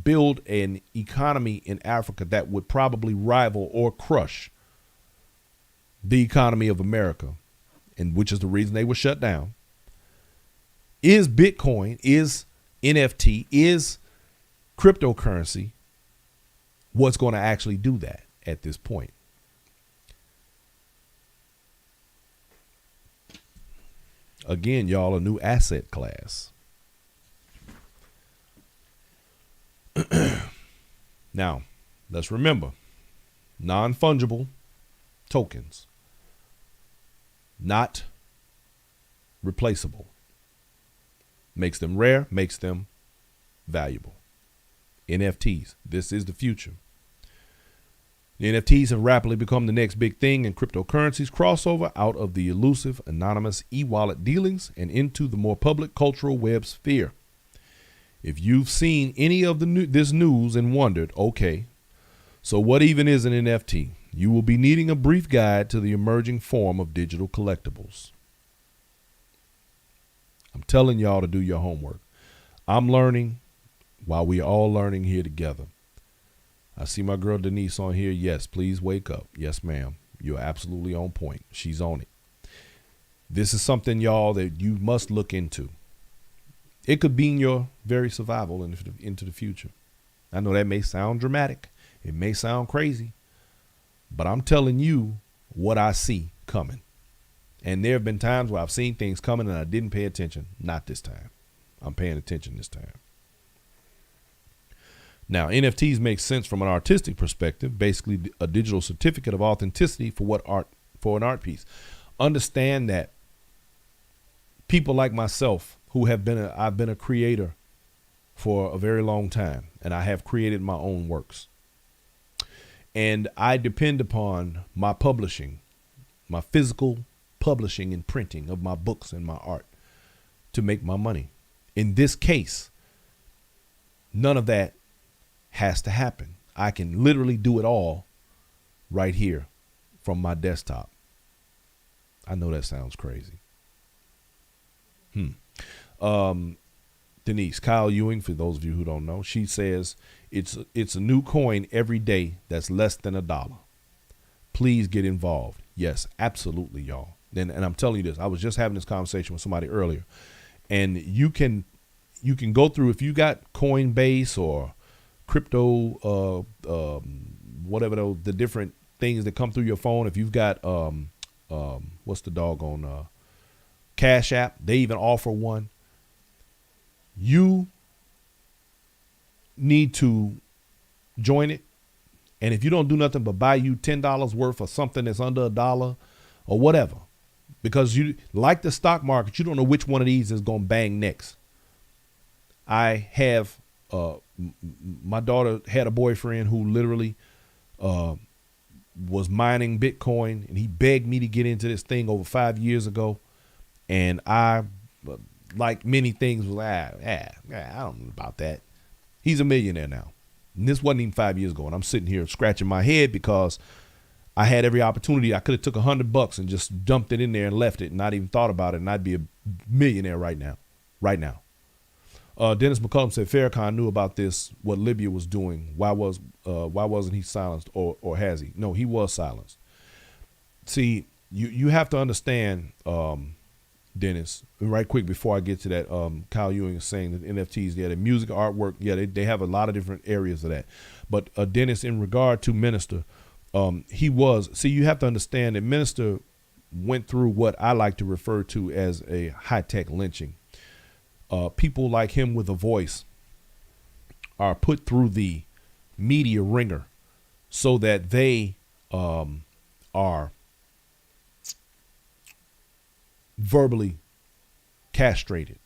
build an economy in Africa that would probably rival or crush the economy of America, and which is the reason they were shut down, is Bitcoin, is NFT, is cryptocurrency what's going to actually do that at this point. Again, y'all, a new asset class. Now, let's remember, non-fungible tokens, not replaceable. Makes them rare, makes them valuable. NFTs, this is the future. The NFTs have rapidly become the next big thing in cryptocurrencies crossover out of the elusive, anonymous e-wallet dealings and into the more public cultural web sphere. If you've seen any of this news and wondered, okay, so what even is an NFT? You will be needing a brief guide to the emerging form of digital collectibles. I'm telling y'all to do your homework. I'm learning while we're all learning here together. I see my girl Denise on here. Yes, please wake up. Yes, ma'am. You're absolutely on point. She's on it. This is something, y'all, that you must look into. It could be in your very survival into the future. I know that may sound dramatic. It may sound crazy. But I'm telling you what I see coming. And there have been times where I've seen things coming and I didn't pay attention. Not this time. I'm paying attention this time. Now, NFTs make sense from an artistic perspective, basically a digital certificate of authenticity for an art piece. Understand that people like myself who I've been a creator for a very long time, and I have created my own works. And I depend upon my publishing, my physical publishing and printing of my books and my art to make my money. In this case, none of that has to happen. I can literally do it all right here from my desktop. I know that sounds crazy. Denise, Kyle Ewing, for those of you who don't know, she says it's a new coin every day that's less than $1. Please get involved. Yes, absolutely, y'all. And I'm telling you this, I was just having this conversation with somebody earlier, and you can go through, if you got Coinbase or crypto, whatever the different things that come through your phone. If you've got, what's the doggone, Cash App, they even offer one. You need to join it. And if you don't do nothing but buy you $10 worth of something that's under $1 or whatever, because you like the stock market, you don't know which one of these is going to bang next. I have, my daughter had a boyfriend who literally was mining Bitcoin, and he begged me to get into this thing over 5 years ago. And I, like many things, was like, I don't know about that. He's a millionaire now. And this wasn't even 5 years ago. And I'm sitting here scratching my head because I had every opportunity. I could have took $100 and just dumped it in there and left it and not even thought about it. And I'd be a millionaire right now. Dennis McCullum said Farrakhan knew about this, what Libya was doing. Why wasn't he silenced, or has he? No, he was silenced. See, you have to understand, Dennis, right quick before I get to that, Kyle Ewing is saying that NFTs, the music, artwork, they have a lot of different areas of that. But Dennis, in regard to Minister, you have to understand that Minister went through what I like to refer to as a high-tech lynching. People like him with a voice are put through the media ringer so that they are verbally castrated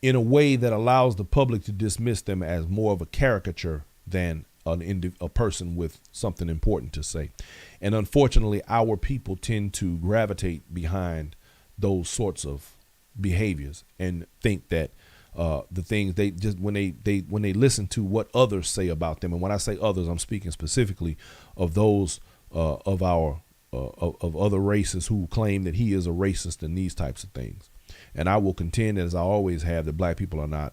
in a way that allows the public to dismiss them as more of a caricature than a person with something important to say. And unfortunately, our people tend to gravitate behind those sorts of behaviors and think that the things they just when they listen to what others say about them, and when I say others, I'm speaking specifically of those of other races who claim that he is a racist and these types of things. And I will contend, as I always have, that black people are not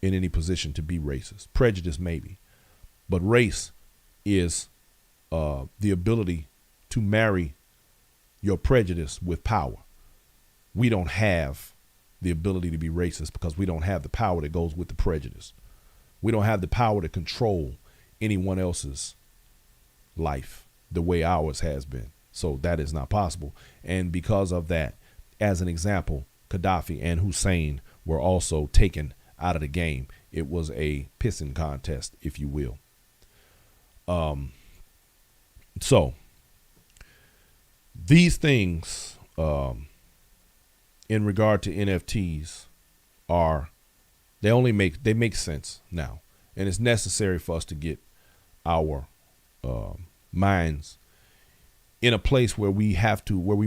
in any position to be racist. Prejudice maybe, but race is the ability to marry your prejudice with power. We don't have the ability to be racist because we don't have the power that goes with the prejudice. We don't have the power to control anyone else's life the way ours has been. So that is not possible. And because of that, as an example, Gaddafi and Hussein were also taken out of the game. It was a pissing contest, if you will. So these things in regard to NFTs they make sense now, and it's necessary for us to get our minds in a place where we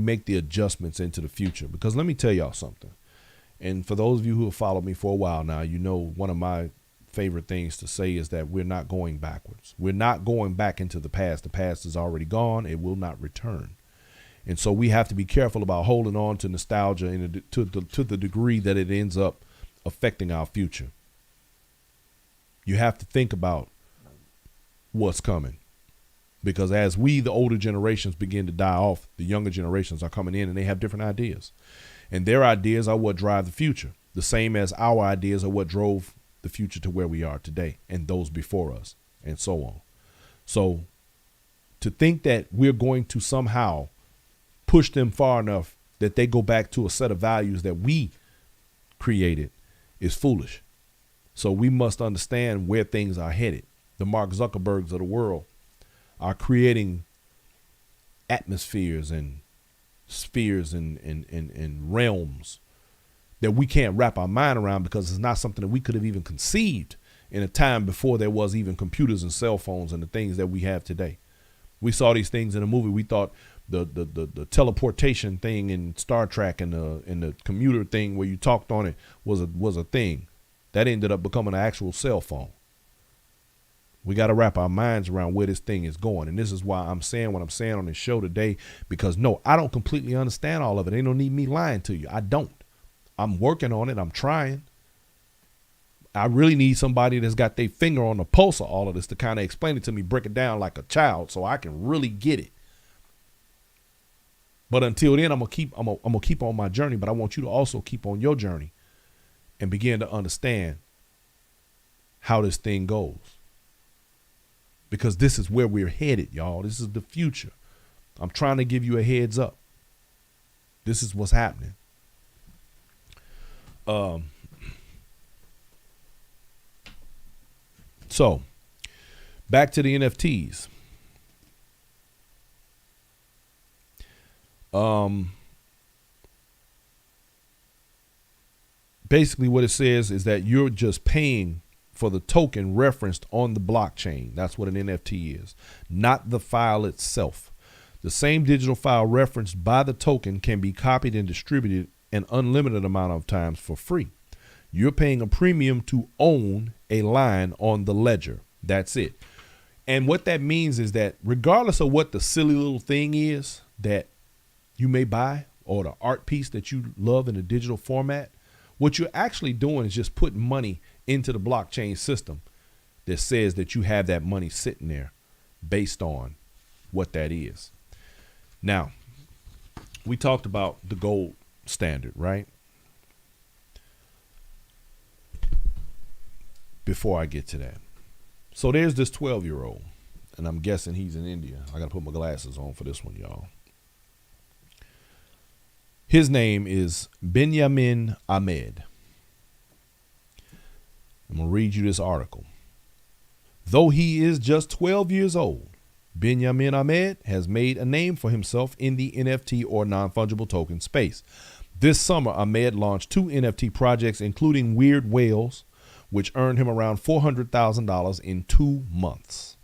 make the adjustments into the future. Because let me tell y'all something, and for those of you who have followed me for a while now, you know one of my favorite things to say is that we're not going backwards. We're not going back into the past. The past is already gone. It will not return. And so we have to be careful about holding on to nostalgia to the degree that it ends up affecting our future. You have to think about what's coming, because as the older generations begin to die off, the younger generations are coming in and they have different ideas, and their ideas are what drive the future, the same as our ideas are what drove the future to where we are today and those before us and so on. So to think that we're going to somehow push them far enough that they go back to a set of values that we created is foolish. So we must understand where things are headed. The Mark Zuckerbergs of the world are creating atmospheres and spheres and realms that we can't wrap our mind around, because it's not something that we could have even conceived in a time before there was even computers and cell phones and the things that we have today. We saw these things in a movie. We thought the teleportation thing in Star Trek and the commuter thing where you talked on it was a thing. That ended up becoming an actual cell phone. We got to wrap our minds around where this thing is going. And this is why I'm saying what I'm saying on this show today, because no, I don't completely understand all of it. Ain't no need me lying to you. I don't. I'm working on it. I'm trying. I really need somebody that's got their finger on the pulse of all of this to kind of explain it to me, break it down like a child so I can really get it. But until then, I'm gonna keep on my journey, but I want you to also keep on your journey and begin to understand how this thing goes. Because this is where we're headed, y'all. This is the future. I'm trying to give you a heads up. This is what's happening. So back to the NFTs. Basically what it says is that you're just paying for the token referenced on the blockchain. That's what an NFT is, not the file itself. The same digital file referenced by the token can be copied and distributed an unlimited amount of times for free. You're paying a premium to own a line on the ledger. That's it. And what that means is that regardless of what the silly little thing is that you may buy, or the art piece that you love in a digital format, what you're actually doing is just putting money into the blockchain system that says that you have that money sitting there based on what that is. Now, we talked about the gold standard, right? Before I get to that. So there's this 12-year-old, and I'm guessing he's in India. I got to put my glasses on for this one, y'all. His name is Benjamin Ahmed. I'm going to read you this article. Though he is just 12 years old, Benjamin Ahmed has made a name for himself in the NFT or non-fungible token space. This summer, Ahmed launched 2 NFT projects, including Weird Whales, which earned him around $400,000 in 2 months.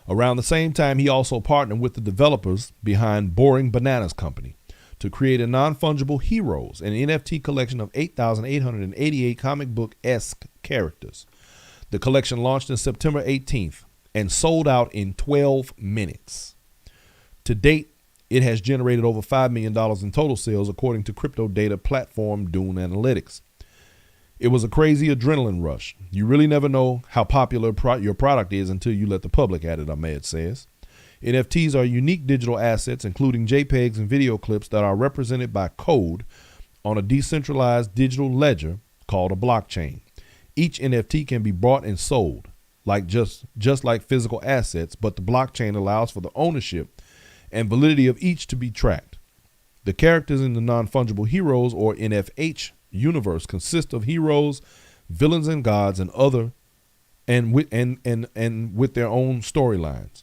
Around the same time, he also partnered with the developers behind Boring Bananas Company to create a non-fungible Heroes, an NFT collection of 8,888 comic book-esque characters. The collection launched on September 18th and sold out in 12 minutes. To date, It has generated over $5 million in total sales, according to crypto data platform Dune Analytics. It was a crazy adrenaline rush. You really never know how popular your product is until you let the public at it, Ahmed says. NFTs are unique digital assets, including JPEGs and video clips that are represented by code on a decentralized digital ledger called a blockchain. Each NFT can be bought and sold, like just like physical assets, but the blockchain allows for the ownership and validity of each to be tracked. The characters in the non-fungible heroes, or NFH, universe consist of heroes, villains, and gods, and with their own storylines.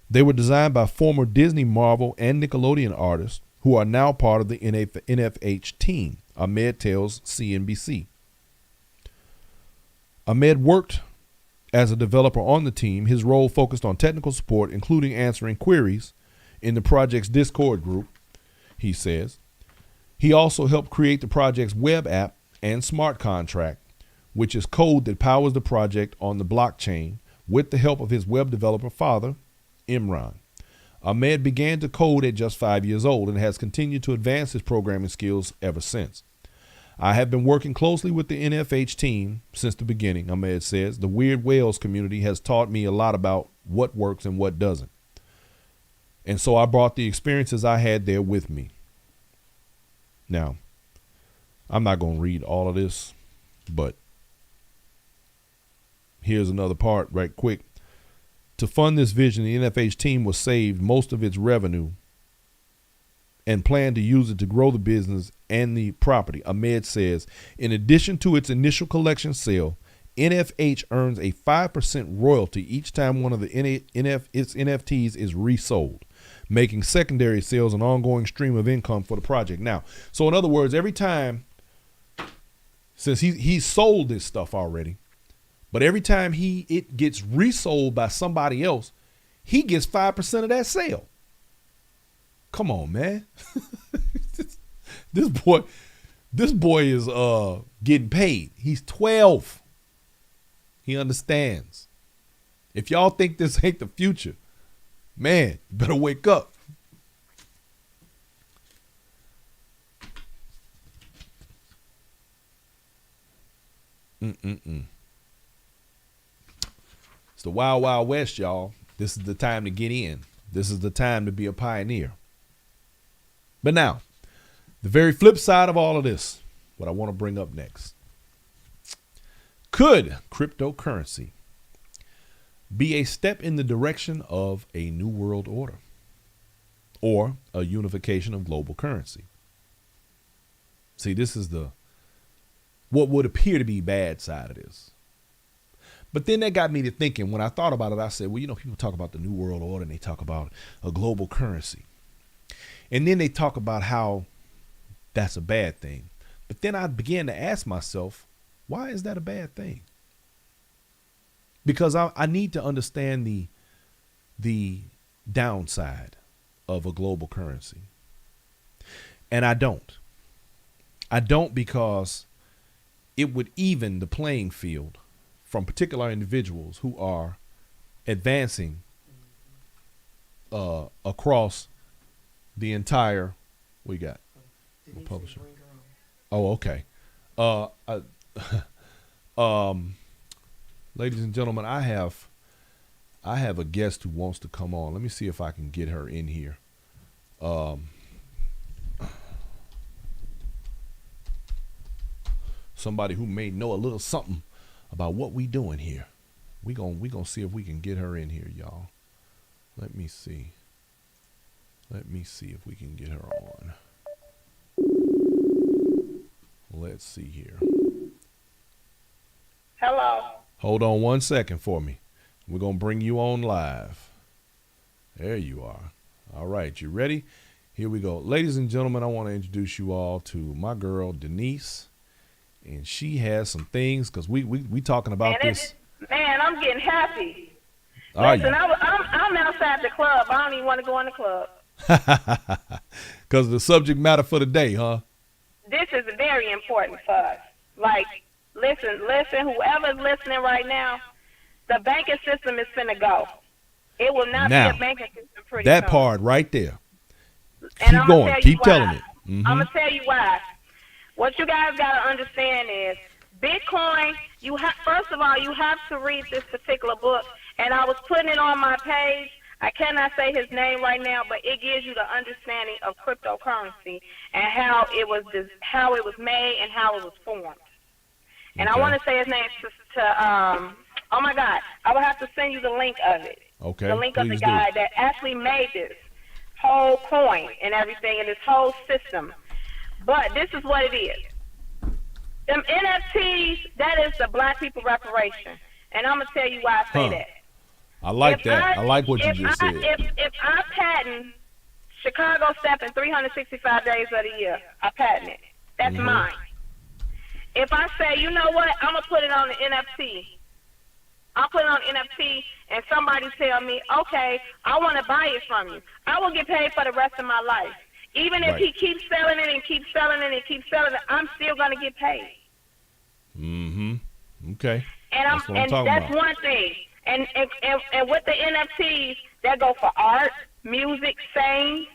They were designed by former Disney, Marvel, and Nickelodeon artists who are now part of the NFH team, Ahmed tells CNBC. Ahmed worked as a developer on the team. His role focused on technical support, including answering queries in the project's Discord group, he says. He also helped create the project's web app and smart contract, which is code that powers the project on the blockchain with the help of his web developer father, Imran. Ahmed began to code at just 5 years old and has continued to advance his programming skills ever since. I have been working closely with the NFH team since the beginning, Ahmed says. The Weird Whales community has taught me a lot about what works and what doesn't. And so I brought the experiences I had there with me. Now, I'm not going to read all of this, but here's another part right quick. To fund this vision, the NFH team was saved most of its revenue and planned to use it to grow the business and the property. Ahmed says, in addition to its initial collection sale, NFH earns a 5% royalty each time one of its NFTs is resold, making secondary sales an ongoing stream of income for the project. Now, so in other words, every time, since he sold this stuff already, but every time it gets resold by somebody else, he gets 5% of that sale. Come on, man. This boy is getting paid. He's 12. He understands. If y'all think this ain't the future, man, you better wake up. It's the Wild Wild West, y'all. This is the time to get in. This is the time to be a pioneer. But now, the very flip side of all of this, what I want to bring up next. Could cryptocurrency be a step in the direction of a new world order or a unification of global currency? See, this is what would appear to be bad side of this. But then that got me to thinking. When I thought about it, I said, well, people talk about the new world order and they talk about a global currency. And then they talk about how that's a bad thing. But then I began to ask myself, why is that a bad thing? Because I need to understand the downside of a global currency. And I don't. I don't, because it would even the playing field from particular individuals who are advancing across the entire, we got a publisher. Oh, okay. Ladies and gentlemen, I have a guest who wants to come on. Let me see if I can get her in here. Somebody who may know a little something about what we doing here. We gonna see if we can get her in here, y'all. Let me see if we can get her on. Let's see here. Hello. Hold on 1 second for me. We're going to bring you on live. There you are. All right. You ready? Here we go. Ladies and gentlemen, I want to introduce you all to my girl, Denise. And she has some things, because we talking about this. Man, I'm getting happy. Are Listen, you? I'm outside the club. I don't even want to go in the club. Because of the subject matter for the day, huh? This is very important for us. Like, listen, whoever's listening right now, the banking system is finna go. It will not be a banking system pretty soon. That part right there. And Keep going. Keep telling it. I'm gonna tell you why. What you guys gotta understand is Bitcoin. First of all, you have to read this particular book, and I was putting it on my page. I cannot say his name right now, but it gives you the understanding of cryptocurrency and how it was made and how it was formed. And I want to say his name oh my God, I will have to send you the link of it. Okay. The link of the guy that actually made this whole coin and everything and this whole system. But this is what it is. Them NFTs, that is the black people reparation. And I'm going to tell you why I say that. I like that. I like what you just said. If I patent Chicago stepping 365 days of the year, I patent it. That's mine. If I say, you know what, I'm going to put it on the NFT. I'll put it on NFT and somebody tell me, okay, I want to buy it from you. I will get paid for the rest of my life. Even if he keeps selling it and keeps selling it and keeps selling it, I'm still going to get paid. Okay. And that's one thing. And with the NFTs, that go for art, music, saying.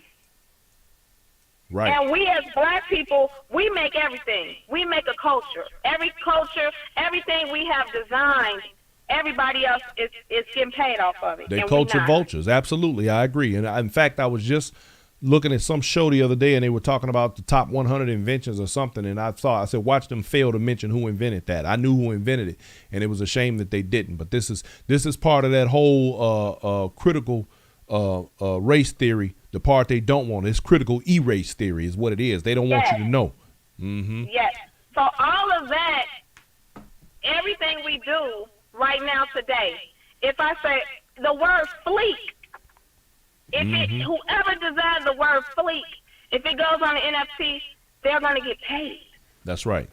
Right. And we as black people, we make everything. We make a culture. Every culture, everything we have designed, everybody else is getting paid off of it. They culture vultures. Absolutely. I agree. And in fact, I was just looking at some show the other day and they were talking about the top 100 inventions or something. And I said, watch them fail to mention who invented that. I knew who invented it and it was a shame that they didn't. But this is part of that whole critical race theory. The part they don't want is critical erase theory is what it is. They don't want you to know. Yes. So all of that, everything we do right now today, if I say the word fleek, whoever designed the word fleek, if it goes on the NFT, they're going to get paid. That's right.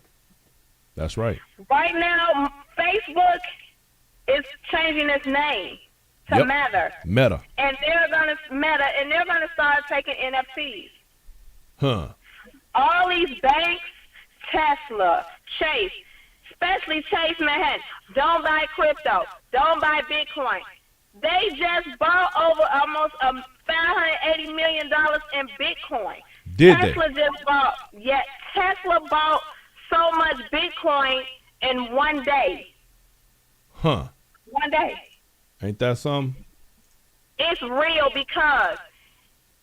That's right. Right now, Facebook is changing its name to Meta. And they're gonna start taking NFTs. All these banks, Tesla, Chase, especially Chase Manhattan, don't buy crypto, don't buy Bitcoin. They just bought over almost $580 million in Bitcoin. Tesla just bought. Tesla bought so much Bitcoin in one day. One day. Ain't that something? It's real because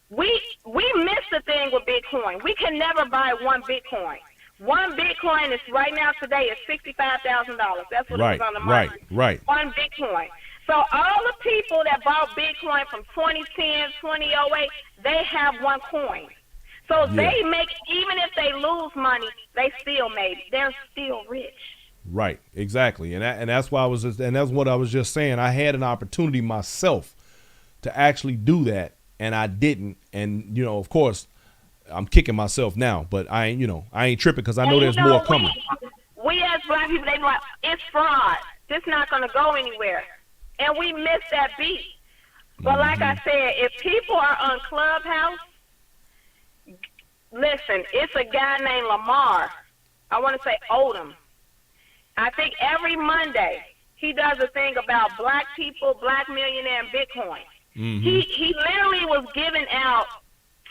we missed the thing with Bitcoin. We can never buy one Bitcoin. One Bitcoin is right now today is $65,000. That's what it was on the market. Right. One Bitcoin. So all the people that bought Bitcoin from 2010, 2008, they have one coin. So they make, even if they lose money, they still made it. They're still rich. Right, exactly, and that's why that's what I was just saying. I had an opportunity myself to actually do that, and I didn't. And of course, I'm kicking myself now, but I ain't tripping because I know there's more coming. We as black people, they be like, it's fraud. This not gonna go anywhere, and we miss that beat. But like I said, if people are on Clubhouse, listen, it's a guy named Lamar. I want to say Odom. I think every Monday he does a thing about black people, black millionaire, and Bitcoin. He literally was giving out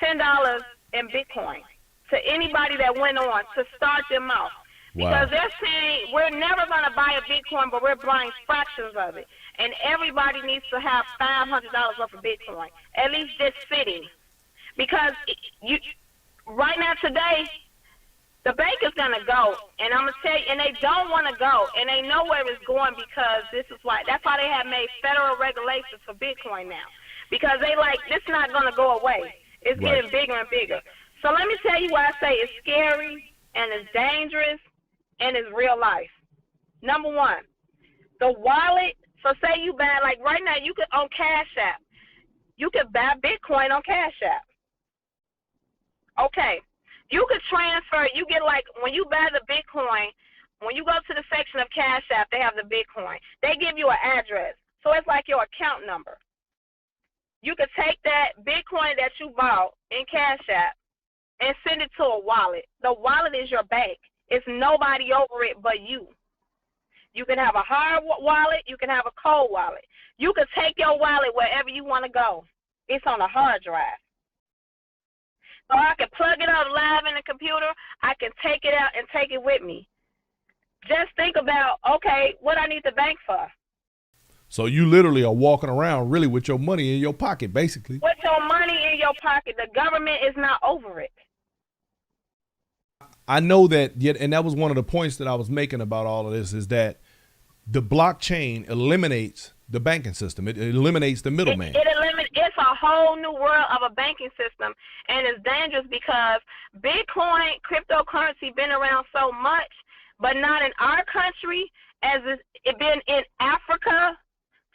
$10 in Bitcoin to anybody that went on to start them off. Because they're saying we're never going to buy a Bitcoin, but we're buying fractions of it. And everybody needs to have $500 worth of Bitcoin, at least just sitting. Because right now today, the bank is going to go, and I'm going to tell you, and they don't want to go, and they know where it's going because that's why they have made federal regulations for Bitcoin now. Because they this not going to go away. It's getting bigger and bigger. So let me tell you why I say it's scary, and it's dangerous, and it's real life. Number one, the wallet, so say you buy, right now, you could, on Cash App, you could buy Bitcoin on Cash App. Okay. You could transfer, you get when you buy the Bitcoin, when you go to the section of Cash App, they have the Bitcoin. They give you an address. So it's like your account number. You could take that Bitcoin that you bought in Cash App and send it to a wallet. The wallet is your bank. It's nobody over it but you. You can have a hard wallet. You can have a cold wallet. You could take your wallet wherever you want to go. It's on a hard drive. So I can plug it up live in the computer. I can take it out and take it with me. Just think about, okay, what I need the bank for. So you literally are walking around really with your money in your pocket, basically. With your money in your pocket. The government is not over it. I know that, yet, and that was one of the points that I was making about all of this, is that the blockchain eliminates the banking system. It eliminates the middleman. It's a whole new world of a banking system, and it's dangerous because Bitcoin, cryptocurrency, been around so much, but not in our country as it been in Africa,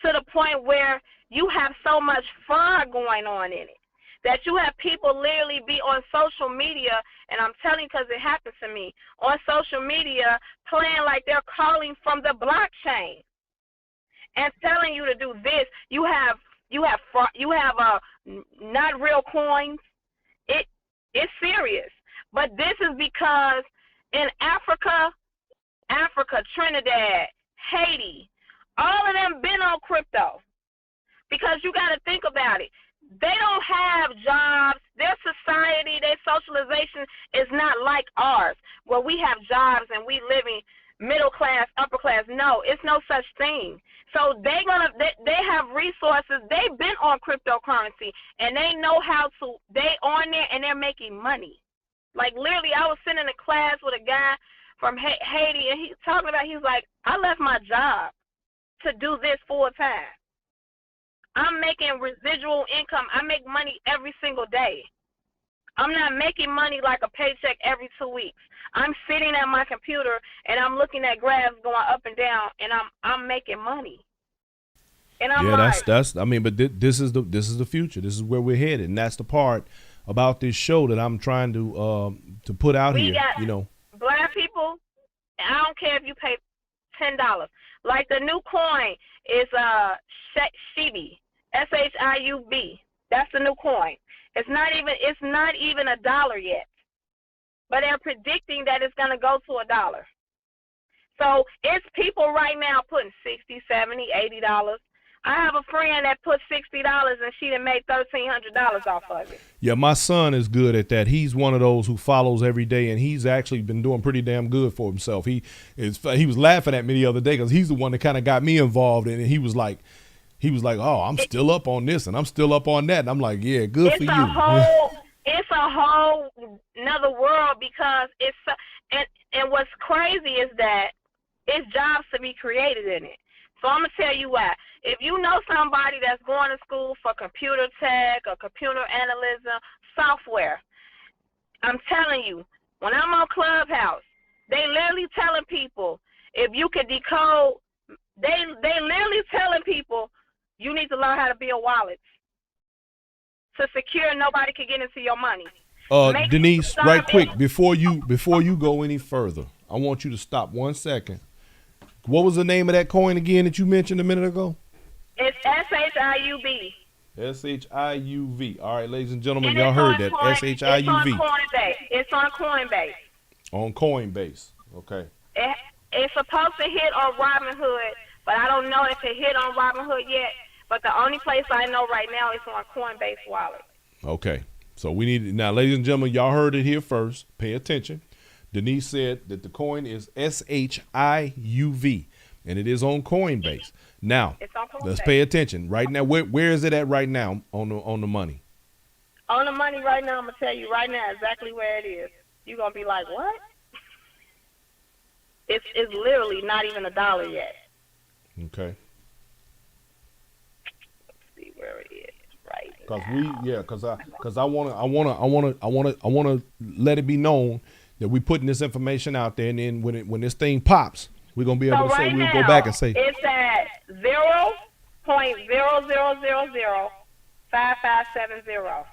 to the point where you have so much fraud going on in it that you have people literally be on social media, and I'm telling you because it happened to me, on social media playing like they're calling from the blockchain and telling you to do this. You have not real coins. It's serious. But this is because in Africa, Trinidad, Haiti, all of them been on crypto. Because you got to think about it. They don't have jobs. Their society, their socialization is not like ours, where we have jobs and we living middle class, upper class. No, it's no such thing. So they have resources. They've been on cryptocurrency and they know how to. They on there and they're making money. Like literally, I was sitting in a class with a guy from Haiti, and he's talking about. He's like, I left my job to do this full time. I'm making residual income. I make money every single day. I'm not making money like a paycheck every 2 weeks. I'm sitting at my computer and I'm looking at graphs going up and down, and I'm making money. And I'm that's. I mean, but this is the future. This is where we're headed, and that's the part about this show that I'm trying to put out here. You know, black people. I don't care if you pay $10. Like the new coin is Shibi, SHIUB. That's the new coin. It's not even $1 yet, but they're predicting that it's going to go to $1. So it's people right now putting $60, $70, $80. I have a friend that put $60 and she done made $1,300 off of it. Yeah, my son is good at that. He's one of those who follows every day, and he's actually been doing pretty damn good for himself. He was laughing at me the other day because he's the one that kind of got me involved in it. He was like, oh, I'm still up on this and I'm still up on that. And I'm like, yeah, good for you. It's a whole another world because and what's crazy is that it's jobs to be created in it. So I'm going to tell you why. If you know somebody that's going to school for computer tech or computer analysis software, I'm telling you, when I'm on Clubhouse, they literally telling people, if you can decode, they literally telling people, you need to learn how to build wallets to secure nobody can get into your money. Denise, right quick, before you go any further, I want you to stop 1 second. What was the name of that coin again that you mentioned a minute ago? It's SHIUB. SHIUV. All right, ladies and gentlemen, y'all heard that. SHIUV. It's on Coinbase. On Coinbase. Okay. It's supposed to hit on Robinhood, but I don't know if it hit on Robinhood yet. But the only place I know right now is on Coinbase wallet. Okay. So we need now, ladies and gentlemen, y'all heard it here first. Pay attention. Denise said that the coin is SHIUV, and it is on Coinbase. Now, let's pay attention. Right now, where is it at right now on the money? On the money right now, I'm going to tell you right now exactly where it is. You're going to be like, what? It's literally not even $1 yet. Okay. Let's see where it is right now. Because I want to let it be known that we're putting this information out there, and then when this thing pops, we're gonna be able to say, we'll go back and say it's at 0.00005570.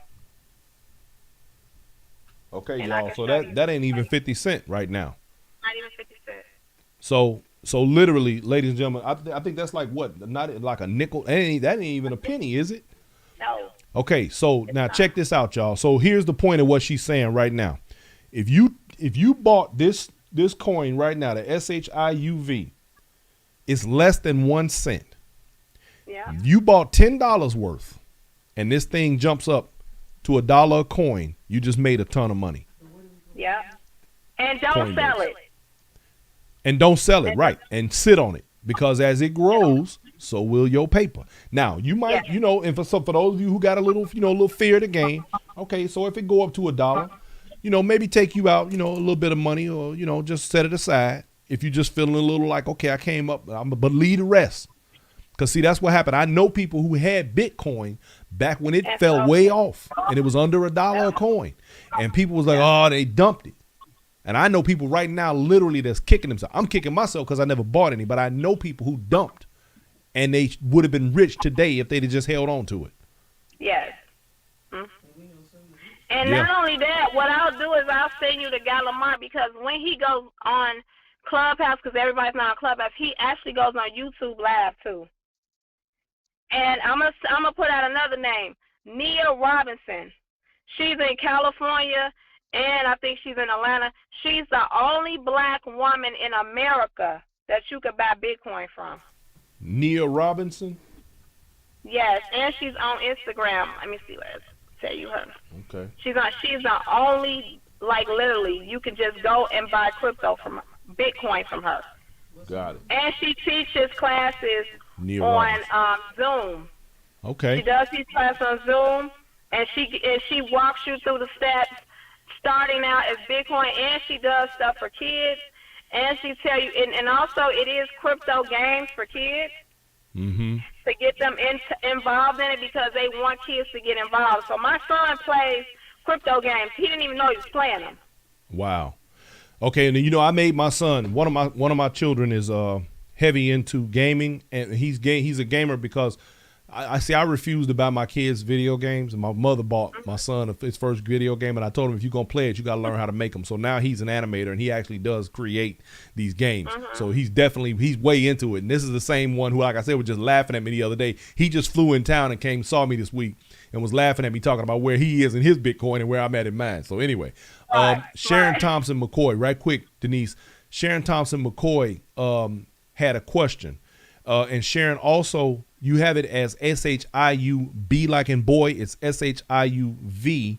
Okay, and y'all. So that ain't even 50 cents right now. Not even 50 cents. So literally, ladies and gentlemen, I think that's like what? Not like a nickel. That ain't even a penny, is it? No. Okay, so now check this out, y'all. So here's the point of what she's saying right now. If you bought this coin right now, the SHIUV, it's less than 1 cent. Yeah. You bought $10 worth, and this thing jumps up to $1 a coin, you just made a ton of money. Yeah. And don't sell it. And don't sell it, right? And sit on it, because as it grows, so will your paper. Now you might, and for those of you who got a little, a little fear of the game. Okay, so if it go up to $1, maybe take you out, a little bit of money, or just set it aside. If you just feeling a little like, okay, I came up, but leave the rest. Because see, that's what happened. I know people who had Bitcoin back when it fell way off, and it was under $1 a coin, and people was like, oh, they dumped it. And I know people right now literally that's kicking themselves. I'm kicking myself because I never bought any, but I know people who dumped, and they would have been rich today if they'd have just held on to it. Yes. And not only that, what I'll do is I'll send you to Guy Lamar, because when he goes on Clubhouse, because everybody's not on Clubhouse, he actually goes on YouTube Live too. And I'm gonna put out another name, Nia Robinson. She's in California, and I think she's in Atlanta. She's the only black woman in America that you could buy Bitcoin from. Nia Robinson? Yes, and she's on Instagram. Let me see, let's tell you her. Okay. She's the only, like, literally, you can just go and buy crypto from Bitcoin from her. Got it. And she teaches classes on Zoom. Okay. She does these classes on Zoom, and she walks you through the steps, starting out as Bitcoin, and she does stuff for kids, and she tell you, and also it is crypto games for kids to get them involved in it, because they want kids to get involved. So my son plays crypto games. He didn't even know he was playing them. Wow. Okay, and I made my son, one of my children is heavy into gaming, and he's a gamer because I refused to buy my kids video games, and my mother bought my son his first video game, and I told him, if you're going to play it, you got to learn how to make them. So now he's an animator, and he actually does create these games. So he's way into it. And this is the same one who, like I said, was just laughing at me the other day. He just flew in town and saw me this week and was laughing at me, talking about where he is in his Bitcoin and where I'm at in mine. So anyway, Sharon Thompson McCoy, right quick, Denise. Sharon Thompson McCoy had a question. And Sharon, also, you have it as SHIUB, like in boy. It's SHIUV.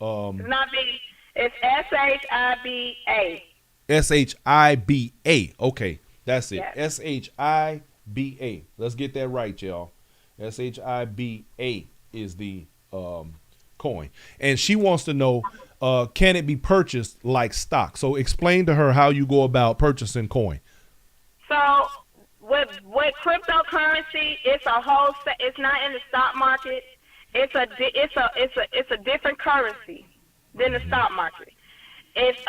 It's not B. It's SHIBA. SHIBA. Okay, that's it. Yes. SHIBA. Let's get that right, y'all. SHIBA is the coin. And she wants to know, can it be purchased like stock? So explain to her how you go about purchasing coin. So with cryptocurrency, it's not in the stock market. It's a different currency than the stock market. It's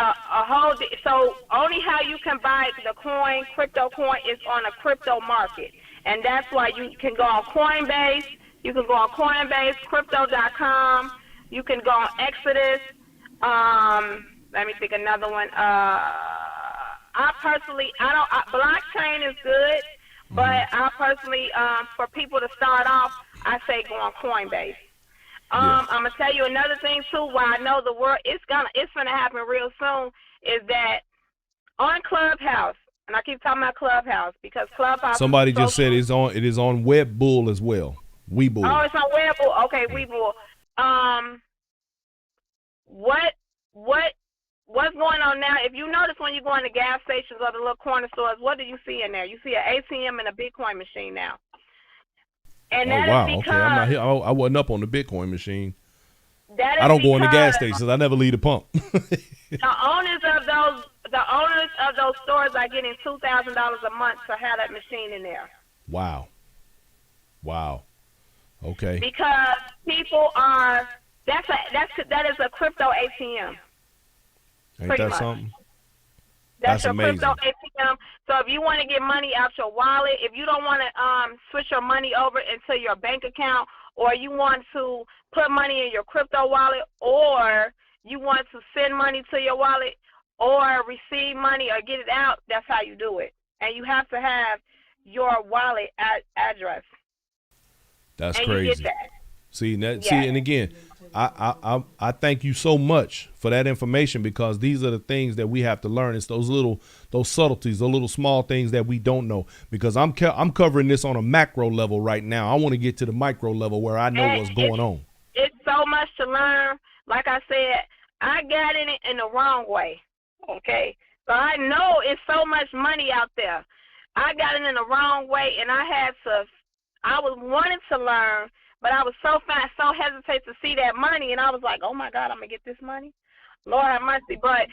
so only how you can buy the coin, crypto coin, is on a crypto market. And that's why you can go on Coinbase, you can go on Coinbase, crypto.com, you can go on Exodus. Let me think another one. Blockchain is good, but I personally, for people to start off, I say go on Coinbase. I'm gonna tell you another thing too. Why I know the world it's gonna happen real soon, is that on Clubhouse, and I keep talking about Clubhouse because Clubhouse. Somebody just said it is on Webbull as well. Webull. Oh, it's on Webbull. Okay, Webull. What's going on now? If you notice when you go in the gas stations or the little corner stores, what do you see in there? You see an ATM and a Bitcoin machine now. And that is because, okay. I'm not here. I wasn't up on the Bitcoin machine. I don't go in the gas stations. I never leave the pump. the owners of those stores are getting $2,000 a month to have that machine in there. Wow. Okay. Because people are that is a crypto ATM. Ain't that something? That's your amazing. Crypto ATM. So if you want to get money out your wallet, if you don't want to switch your money over into your bank account, or you want to put money in your crypto wallet, or you want to send money to your wallet, or receive money or get it out, that's how you do it. And you have to have your wallet address. That's and crazy. You get that. See, and again, I thank you so much for that information, because these are the things that we have to learn. It's those subtleties, those little small things that we don't know, because I'm covering this on a macro level right now. I want to get to the micro level where I know what's going on. It's so so much to learn. Like I said, I got in it in the wrong way, okay? So I know it's so much money out there. I got it in the wrong way, and I was wanting to learn, but I was so hesitant to see that money, and I was like, oh, my God, I'm going to get this money? Lord have mercy. But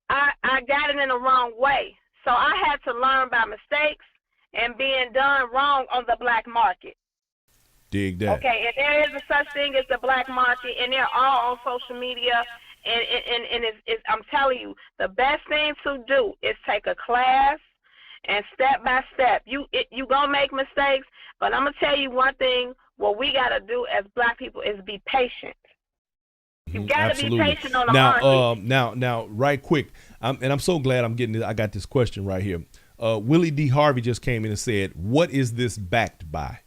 I got it in the wrong way. So I had to learn by mistakes and being done wrong on the black market. Dig that. Okay, and there is a such thing as the black market, and they're all on social media. And I'm telling you, the best thing to do is take a class and step by step. You gonna make mistakes, but I'm gonna tell you one thing. What we gotta do as black people is be patient. You gotta be patient on the market. Now, right quick, I'm so glad I got this question right here. Willie D. Harvey just came in and said, "What is this backed by?"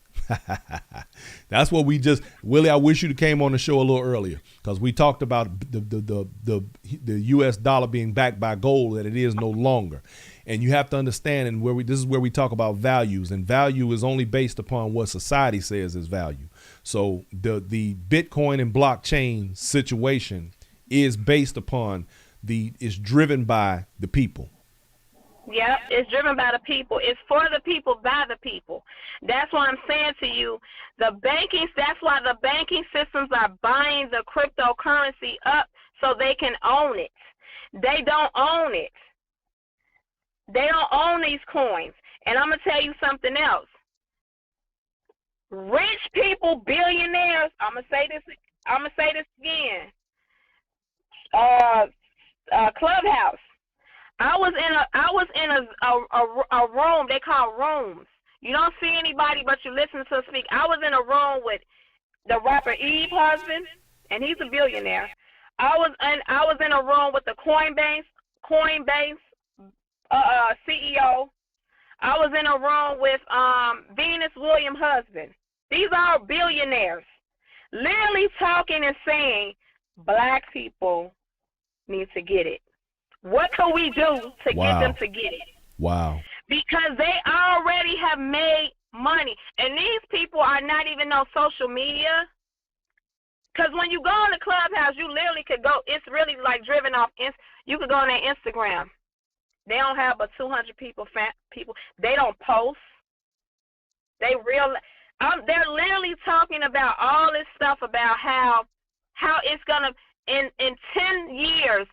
That's what Willie, I wish you'd came on the show a little earlier, because we talked about the U.S. dollar being backed by gold, that it is no longer. And you have to understand, and this is where we talk about values, and value is only based upon what society says is value. So the Bitcoin and blockchain situation is based upon is driven by the people. Yep, it's driven by the people. It's for the people, by the people. That's why I'm saying to you, that's why the banking systems are buying the cryptocurrency up so they can own it. They don't own it. They don't own these coins. And I'm going to tell you something else. Rich people, billionaires, I'm going to say this again. Clubhouse. I was in a room. They call rooms. You don't see anybody, but you listen to speak. I was in a room with the rapper Eve husband, and he's a billionaire. I was in a room with the Coinbase CEO. I was in a room with Venus Williams husband. These are billionaires, literally talking and saying, black people need to get it. What can we do to get them to get it? Wow. Because they already have made money. And these people are not even on social media. Because when you go on the Clubhouse, you literally could go, it's really like driven off, you could go on their Instagram. They don't have but 200 people. They don't post. They're literally talking about all this stuff about how it's going to, in 10 years,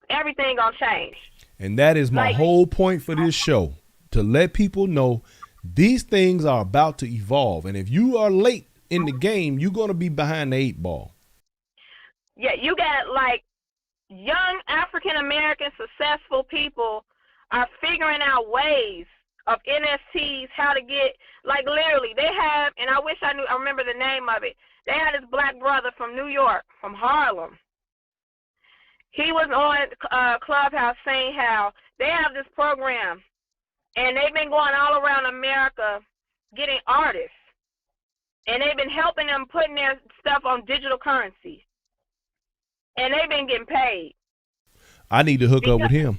everything gonna change. And that is my whole point for this show, to let people know these things are about to evolve. And if you are late in the game, you're gonna be behind the 8 ball. Yeah, you got young African American successful people are figuring out ways of NFTs, how to get, literally they have, and I wish I remember the name of it. They had this black brother from New York, from Harlem. He was on Clubhouse saying how they have this program, and they've been going all around America getting artists, and they've been helping them putting their stuff on digital currency, and they've been getting paid. I need to hook up with him.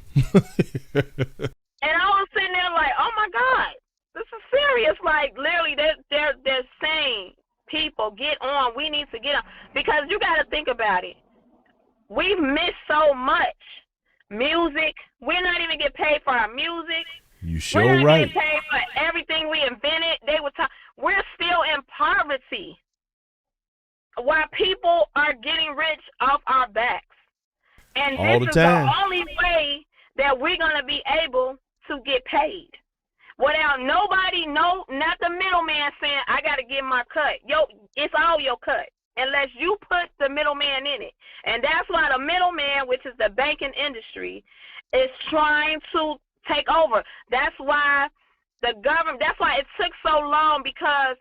And I was sitting there like, oh my God, this is serious. Literally, they're saying, people, get on. We need to get on, because you got to think about it. We've missed so much. Music. We're not even getting paid for our music. You sure We're not right. getting paid for everything we invented. We're still in poverty, while people are getting rich off our backs. And all this the is time. the only way that we're going to be able to get paid. Without nobody, not the middleman saying, I got to get my cut. It's all your cut, unless you put the middleman in it. And that's why the middleman, which is the banking industry, is trying to take over. That's why that's why it took so long, because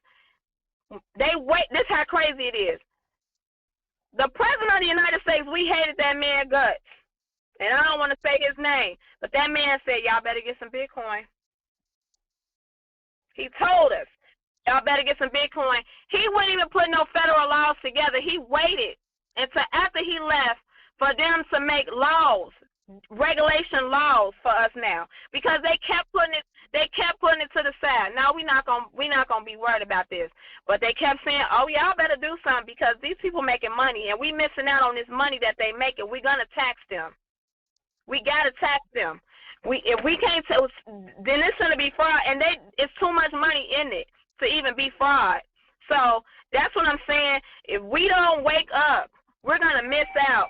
this is how crazy it is. The president of the United States, we hated that man guts. And I don't want to say his name, but that man said, y'all better get some Bitcoin. He told us, y'all better get some Bitcoin. He wouldn't even put no federal laws together. He waited until after he left for them to make laws, regulation laws for us now, because they kept putting it. They kept putting it to the side. Now we're not gonna be worried about this. But they kept saying, "Oh, y'all better do something because these people making money and we missing out on this money that they making. We're gonna tax them. We gotta tax them. If we can't, then it's gonna be fraud, and it's too much money in it to even be fraud. So that's what I'm saying. If we don't wake up, we're gonna miss out.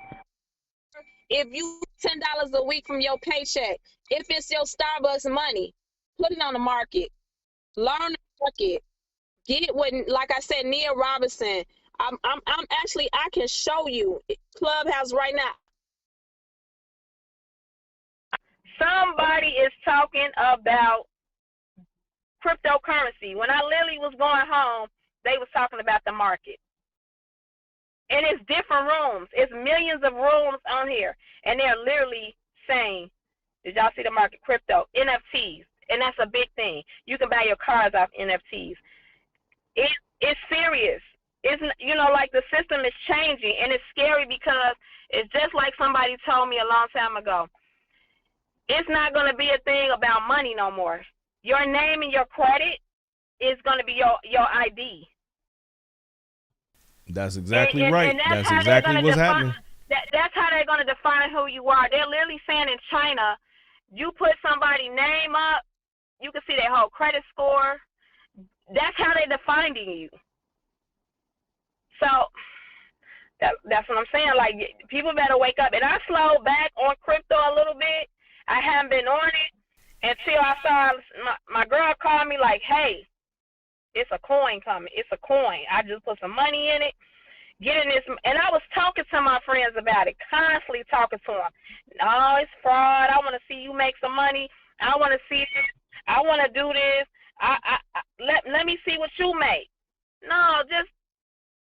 If you $10 a week from your paycheck, if it's your Starbucks money, put it on the market. Learn the market. Get what, like I said, Nia Robinson. I'm actually, I can show you Clubhouse right now. Somebody is talking about cryptocurrency. When I literally was going home, they was talking about the market. And it's different rooms. It's millions of rooms on here. And they're literally saying, did y'all see the market? Crypto, NFTs. And that's a big thing. You can buy your cars off NFTs. It's serious. It's, like the system is changing. And it's scary because it's just like somebody told me a long time ago. It's not going to be a thing about money no more. Your name and your credit is going to be your ID. That's exactly right. That's exactly what's happening. That's how they're going to define who you are. They're literally saying in China, you put somebody's name up, you can see their whole credit score. That's how they're defining you. So that's what I'm saying. Like, people better wake up. And I slowed back on crypto a little bit. I haven't been on it until I saw my girl called me like, hey, it's a coin coming. It's a coin. I just put some money in it, getting this. And I was talking to my friends about it, constantly talking to them. No, it's fraud. I want to see you make some money. I want to see this. I want to do this. Let me see what you make. No, just,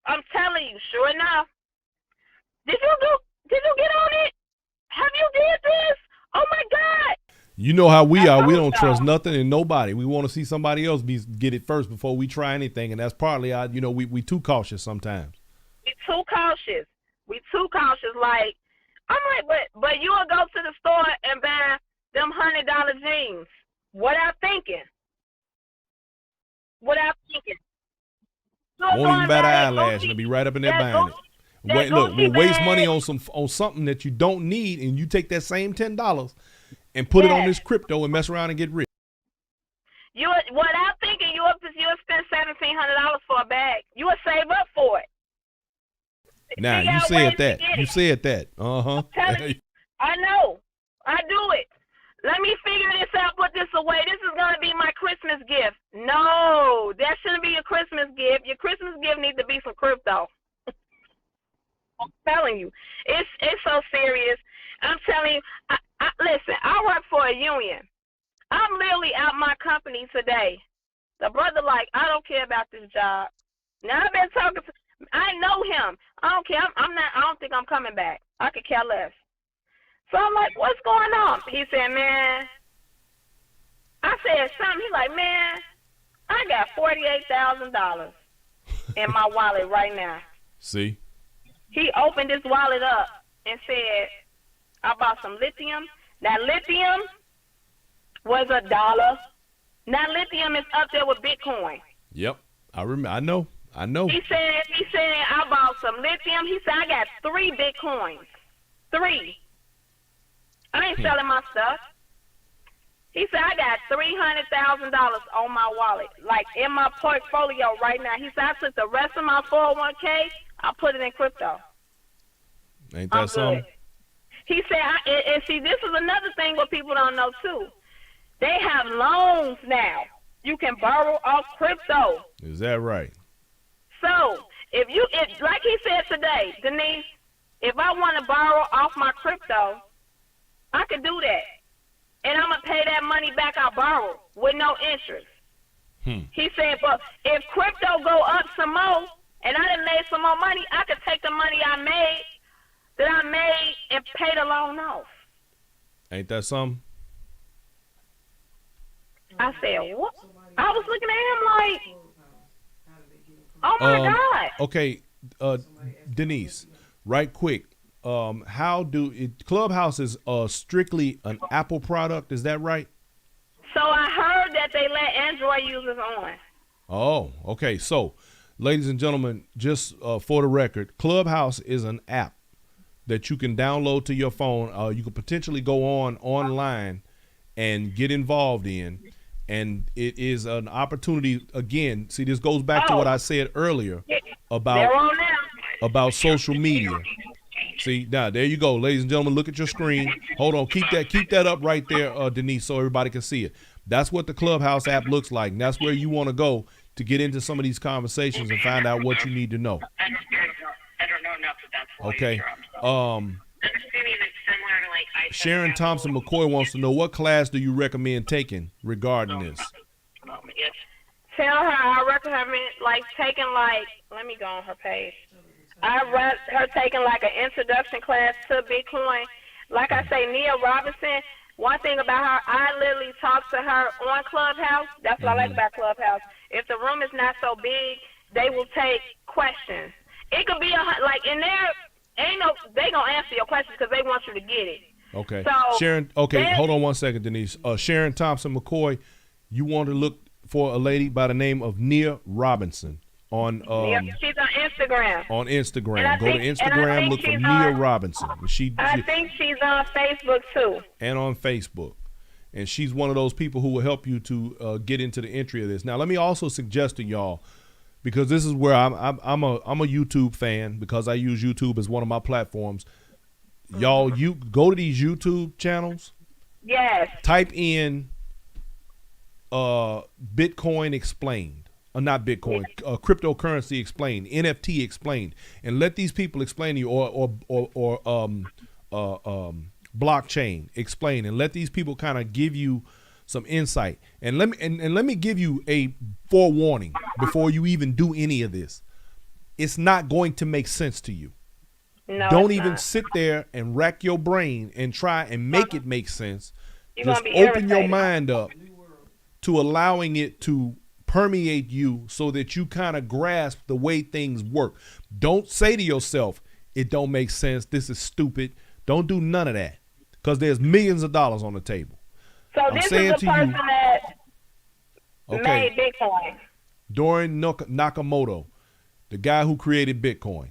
I'm telling you, sure enough. Did you get on it? Have you did this? Oh my God. You know how we are. We don't trust nothing and nobody. We want to see somebody else get it first before we try anything. And that's partly we too cautious sometimes. We too cautious. Like, I'm like, but you will go to the store and buy them $100 jeans. What I'm thinking. Won't even bat an eyelash and be right up in there buying it. We'll waste money on something that you don't need, and you take that same $10 and put it on this crypto and mess around and get rich. What I'm thinking, you will spend $1,700 for a bag. You will save up for it. Now you said that. You said that. I know. I do it. Let me figure this out. Put this away. This is gonna be my Christmas gift. No, that shouldn't be your Christmas gift. Your Christmas gift needs to be some crypto. I'm telling you, it's so serious. I'm telling you. Listen, I work for a union. I'm literally out my company today. The brother I don't care about this job. Now I've been talking to. I know him. I don't care. I'm not. I don't think I'm coming back. I could care less. So I'm like, what's going on? He said, man. I said something. He's like, man, I got $48,000 in my wallet right now. See? He opened his wallet up and said, I bought some lithium. Now, lithium was $1. Now, lithium is up there with Bitcoin. Yep. I know. He said, I bought some lithium. He said, I got 3 Bitcoins. 3. I ain't selling my stuff. He said, I got $300,000 on my wallet, like in my portfolio right now. He said, I took the rest of my 401k, I put it in crypto. Ain't that something? He said, and see, this is another thing what people don't know too. They have loans now. You can borrow off crypto. Is that right? So, if like he said today, Denise, if I want to borrow off my crypto, I could do that. And I'm going to pay that money back I borrowed with no interest. He said, but if crypto go up some more and I done made some more money, I could take the money I made and pay the loan off. Ain't that something? I said, what? I was looking at him like, oh my God. Okay, Denise, right quick. Clubhouse is strictly an Apple product, is that right? So I heard heard that they let Android users on. Oh, okay. So, ladies and gentlemen, just for the record, Clubhouse is an app that you can download to your phone. You can potentially go online and get involved in. And it is an opportunity, again, see, this goes back to what I said earlier about social media. See, now, there you go, ladies and gentlemen, look at your screen. Hold on, keep that up right there, Denise, so everybody can see it. That's what the Clubhouse app looks like, and that's where you want to go to get into some of these conversations and find out what you need to know. I don't know enough that that's why. Okay. I'm assuming it's similar to like Sharon Thompson McCoy wants to know, what class do you recommend taking regarding this? Tell her I recommend like taking like, let me go on her page. I read her taking like an introduction class to Bitcoin. Like I say, Nia Robinson, one thing about her, I literally talk to her on Clubhouse. That's what I like about Clubhouse. If the room is not so big, they will take questions. It could be like in there, they gonna answer your questions because they want you to get it. Okay. So Sharon, okay, hold on one second, Denise. Sharon Thompson McCoy, you want to look for a lady by the name of Nia Robinson on she's on Instagram. On Instagram. Go to Instagram, look for Nia Robinson. I think she's on Facebook too. And on Facebook. And she's one of those people who will help you to get into the entry of this. Now, let me also suggest to y'all, because this is where I'm a YouTube fan, because I use YouTube as one of my platforms. Y'all, you go to these YouTube channels. Yes. Type in Bitcoin explained. Not Bitcoin, cryptocurrency explained, NFT explained, and let these people explain to you, or blockchain explain, and let these people kind of give you some insight. And let me give you a forewarning before you even do any of this. It's not going to make sense to you. No, don't even sit there and rack your brain and try and make it make sense. Just open your mind up to allowing it to permeate you so that you kind of grasp the way things work. Don't say to yourself, it don't make sense, this is stupid. Don't do none of that, because there's millions of dollars on the table. So this is the person that made Bitcoin. Doran Nakamoto, the guy who created Bitcoin.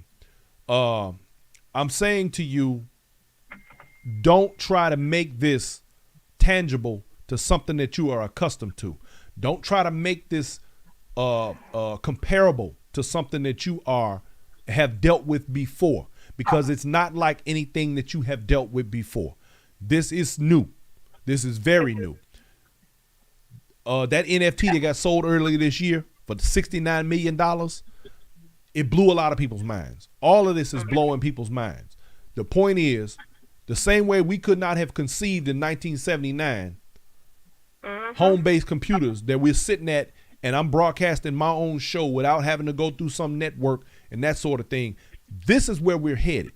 I'm saying to you, don't try to make this tangible to something that you are accustomed to. Don't try to make this comparable to something that you have dealt with before, because it's not like anything that you have dealt with before. This is new. This is very new. That NFT that got sold earlier this year for $69 million, it blew a lot of people's minds. All of this is blowing people's minds. The point is, the same way we could not have conceived in 1979 home-based computers that we're sitting at, and I'm broadcasting my own show without having to go through some network and that sort of thing. This is where we're headed.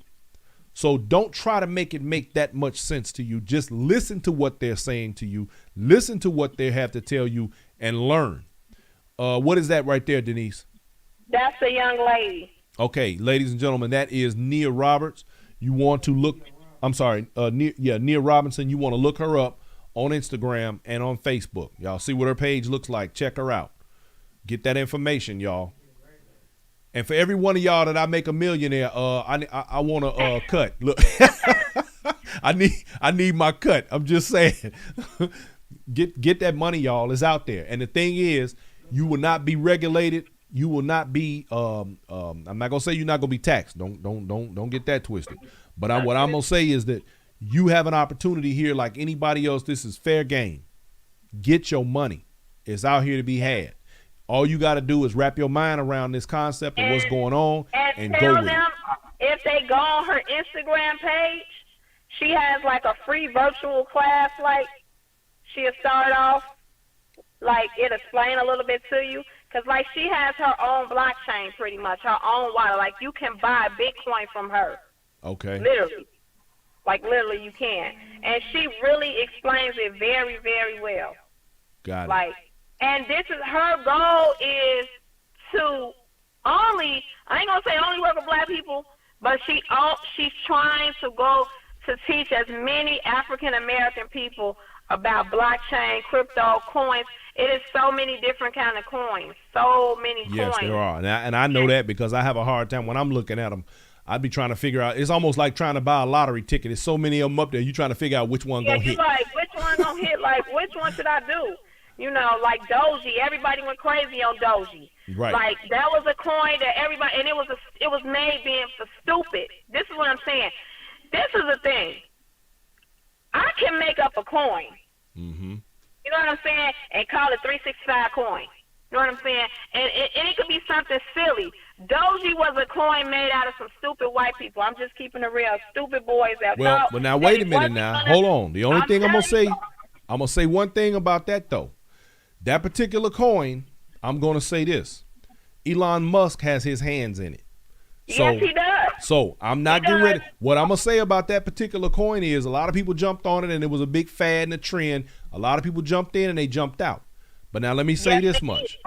So don't try to make it make that much sense to you. Just listen to what they're saying to you. Listen to what they have to tell you and learn. What is that right there, Denise? That's a young lady. Okay, ladies and gentlemen, that is Nia Roberts. You want to look, Nia Robinson. You want to look her up on Instagram and on Facebook. Y'all see what her page looks like. Check her out. Get that information, y'all. And for every one of y'all that I make a millionaire, I want a cut. Look, I need my cut. I'm just saying. Get that money, y'all. It's out there. And the thing is, you will not be regulated. You will not be. I'm not gonna say you're not gonna be taxed. Don't get that twisted. But what I'm gonna say is that you have an opportunity here like anybody else. This is fair game. Get your money. It's out here to be had. All you got to do is wrap your mind around this concept and what's going on and go with it. If they go on her Instagram page, she has like a free virtual class. Like she'll start off, like it'll explain a little bit to you. Because like she has her own blockchain pretty much, her own wallet. Like you can buy Bitcoin from her. Okay. Literally. Like literally you can. And she really explains it very, very well. Got it. Like, and this is her goal is to only, I ain't gonna say only work with black people, but she's trying to go to teach as many African American people about blockchain, crypto, coins. It is so many different kind of coins. So many coins. Yes, there are. And I know that because I have a hard time when I'm looking at them. I'd be trying to figure out. It's almost like trying to buy a lottery ticket. There's so many of them up there. You're trying to figure out which one gonna hit. Like, which one gonna hit? Like, which one should I do? You know, like Doji. Everybody went crazy on Doji. Right. Like, that was a coin that everybody, and it was made being for stupid. This is what I'm saying. This is the thing. I can make up a coin. Mm-hmm. You know what I'm saying? And call it 365 coin. You know what I'm saying? And it could be something silly. Doji was a coin made out of some stupid white people. I'm just keeping it real. Stupid boys that Well, but now wait a minute now. Hold on. The only thing I'm gonna say one thing about that though. That particular coin, I'm gonna say this. Elon Musk has his hands in it. So, yes, he does. So I'm not getting ready. What I'm gonna say about that particular coin is a lot of people jumped on it and it was a big fad and a trend. A lot of people jumped in and they jumped out. But now let me say this much.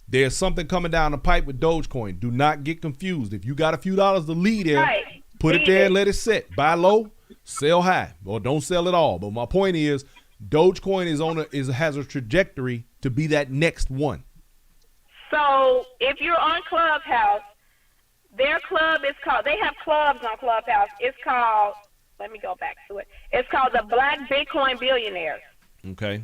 There's something coming down the pipe with Dogecoin. Do not get confused. If you got a few dollars to lead there, put it there and let it sit. Buy low, sell high, or don't sell at all. But my point is, Dogecoin has a trajectory to be that next one. So if you're on Clubhouse, their club is called, they have clubs on Clubhouse. It's called, let me go back to it. It's called the Black Bitcoin Billionaires. Okay.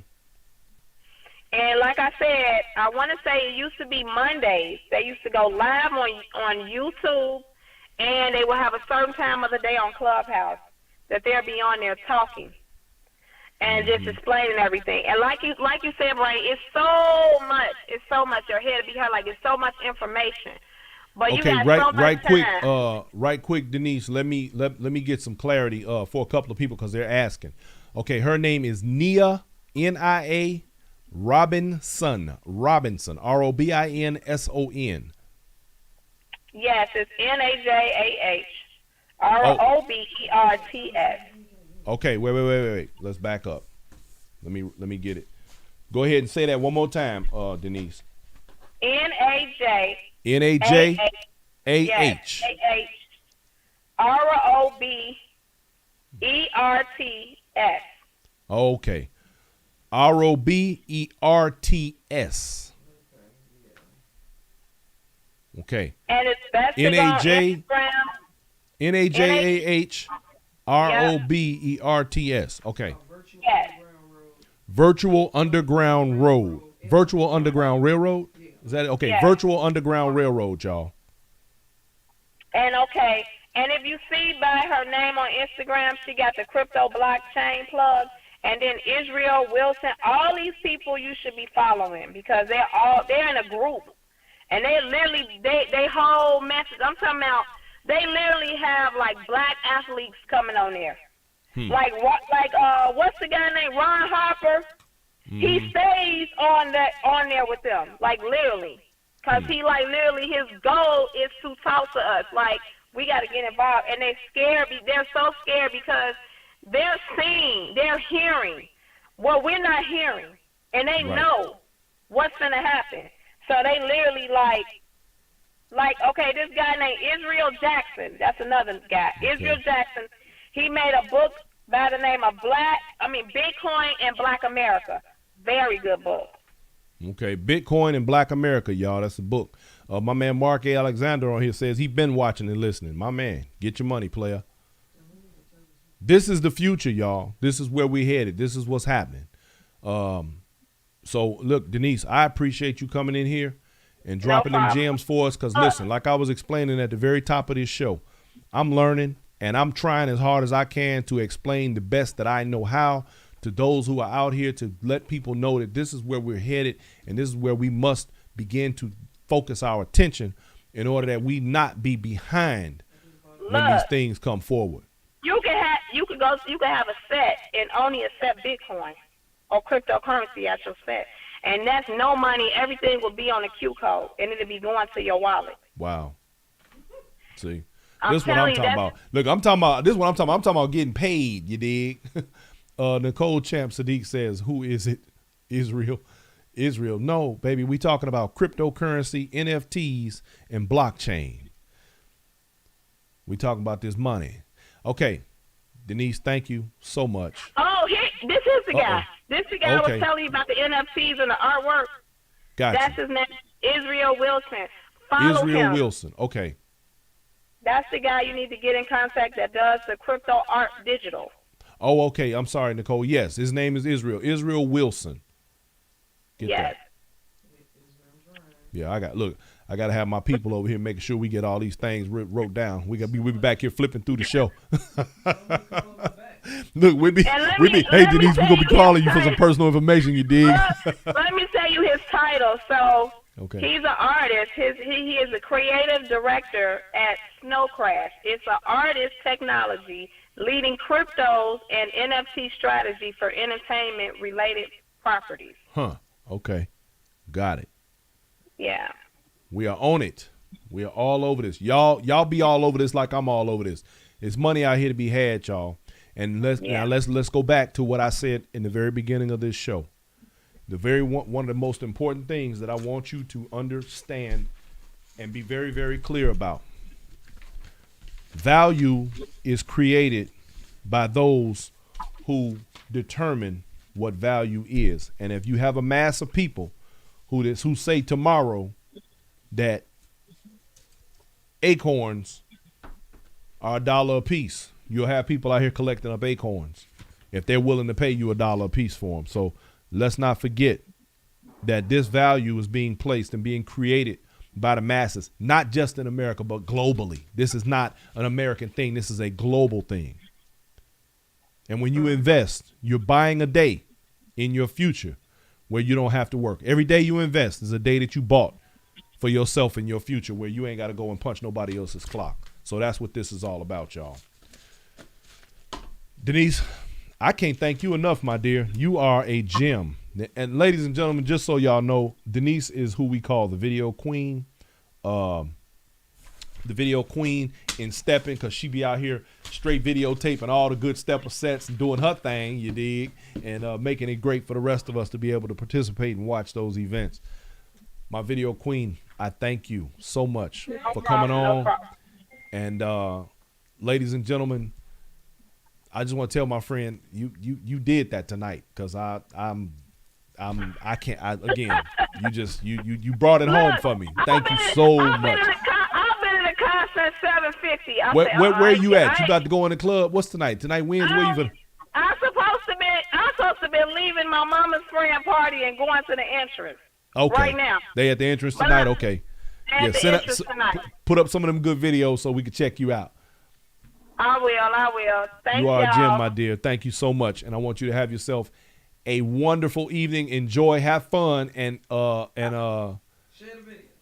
And like I said, I want to say it used to be Mondays. They used to go live on YouTube, and they will have a certain time of the day on Clubhouse that they'll be on there talking and just explaining everything. And like you said, Ray, it's so much. Your head will be hurt. Like, it's so much information. But okay, you got so much time. Right quick, Denise. Let me get some clarity for a couple of people because they're asking. Okay, her name is Nia, Nia Robinson, Robinson, Robinson. Yes, it's Najah Roberts. Okay, wait. Let's back up. Let me get it. Go ahead and say that one more time, Denise. Najah Roberts. Okay. Roberts. Okay. And it's best Najah Roberts. Okay. Yes. Virtual Underground Road. Virtual Underground Railroad? Is that it? Okay, yes. Virtual Underground Railroad, y'all. And okay, and if you see by her name on Instagram, she got the crypto blockchain plug, and then Israel Wilson. All these people you should be following because they're in a group, and they literally they whole message. I'm talking about they literally have like black athletes coming on there. Like what's the guy named Ron Harper? He stays on there with them, like literally, cause he like literally his goal is to talk to us. Like, we got to get involved, and they're scared. They're so scared because they're seeing, they're hearing what we're not hearing, and they know what's gonna happen. So they literally like okay, this guy named Israel Jackson. That's another guy. Okay. Israel Jackson. He made a book by the name of Bitcoin and Black America. Very good book. Okay, Bitcoin and Black America, y'all. That's the book. My man Mark A. Alexander on here says he's been watching and listening. My man, get your money, player. This is the future, y'all. This is where we're headed. This is what's happening. So, look, Denise, I appreciate you coming in here and dropping them gems for us because, listen, like I was explaining at the very top of this show, I'm learning and I'm trying as hard as I can to explain the best that I know how to those who are out here to let people know that this is where we're headed and this is where we must begin to focus our attention in order that we not be behind when these things come forward. You can have a set and only accept Bitcoin or cryptocurrency at your set. And that's no money. Everything will be on a Q code and it'll be going to your wallet. Wow. See, this is what I'm talking about. Look, I'm talking about I'm talking about getting paid, you dig? Nicole Champ Sadiq says, who is it? Israel. No, baby, we talking about cryptocurrency, NFTs, and blockchain. We talking about this money. Okay, Denise, thank you so much. Oh, this is the guy. This the guy I was telling you about the NFTs and the artwork. Gotcha. That's his name, Israel Wilson. Follow Israel him. Wilson. Okay. That's the guy you need to get in contact that does the crypto art digital. Oh, okay. I'm sorry, Nicole. Yes, his name is Israel. Israel Wilson. Get yes. that. Yeah, I got to have my people over here making sure we get all these things wrote down. We'll be back here flipping through the show. Look, hey Denise, we're gonna be calling you for some personal information. You dig? Let me tell you his title. So okay. He's an artist. He is a creative director at Snowcrash. It's an artist technology leading cryptos and NFT strategy for entertainment related properties. Huh. Okay. Got it. Yeah. We are on it. We are all over this. Y'all be all over this like I'm all over this. It's money out here to be had, y'all. And let's go back to what I said in the very beginning of this show. One of the most important things that I want you to understand and be very, very clear about. Value is created by those who determine what value is. And if you have a mass of people who say tomorrow that acorns are $1 a piece, you'll have people out here collecting up acorns if they're willing to pay you $1 a piece for them. So let's not forget that this value is being placed and being created by the masses, not just in America, but globally. This is not an American thing. This is a global thing. And when you invest, you're buying a day in your future where you don't have to work. Every day you invest is a day that you bought for yourself in your future where you ain't got to go and punch nobody else's clock. So that's what this is all about, y'all. Denise, I can't thank you enough, my dear. You are a gem. And ladies and gentlemen, just so y'all know, Denise is who we call the video queen. The video queen in stepping, because she be out here straight videotaping all the good stepper sets and doing her thing, you dig, and making it great for the rest of us to be able to participate and watch those events. My video queen, I thank you so much for coming on. And ladies and gentlemen, I just want to tell my friend, you did that tonight, because I can't. Again, you brought it home for me. Thank you so much. I've been in the car since 7:50. Where are you at? You about to go in the club? What's tonight? Tonight wins. Where you gonna? I'm supposed to be leaving my mama's friend party and going to the entrance. Okay. Right now. They at the entrance tonight. Okay. Yeah. Put up some of them good videos so we can check you out. I will. Thank you. You are a gem, my dear. Thank you so much, and I want you to have yourself a wonderful evening. Enjoy, have fun, and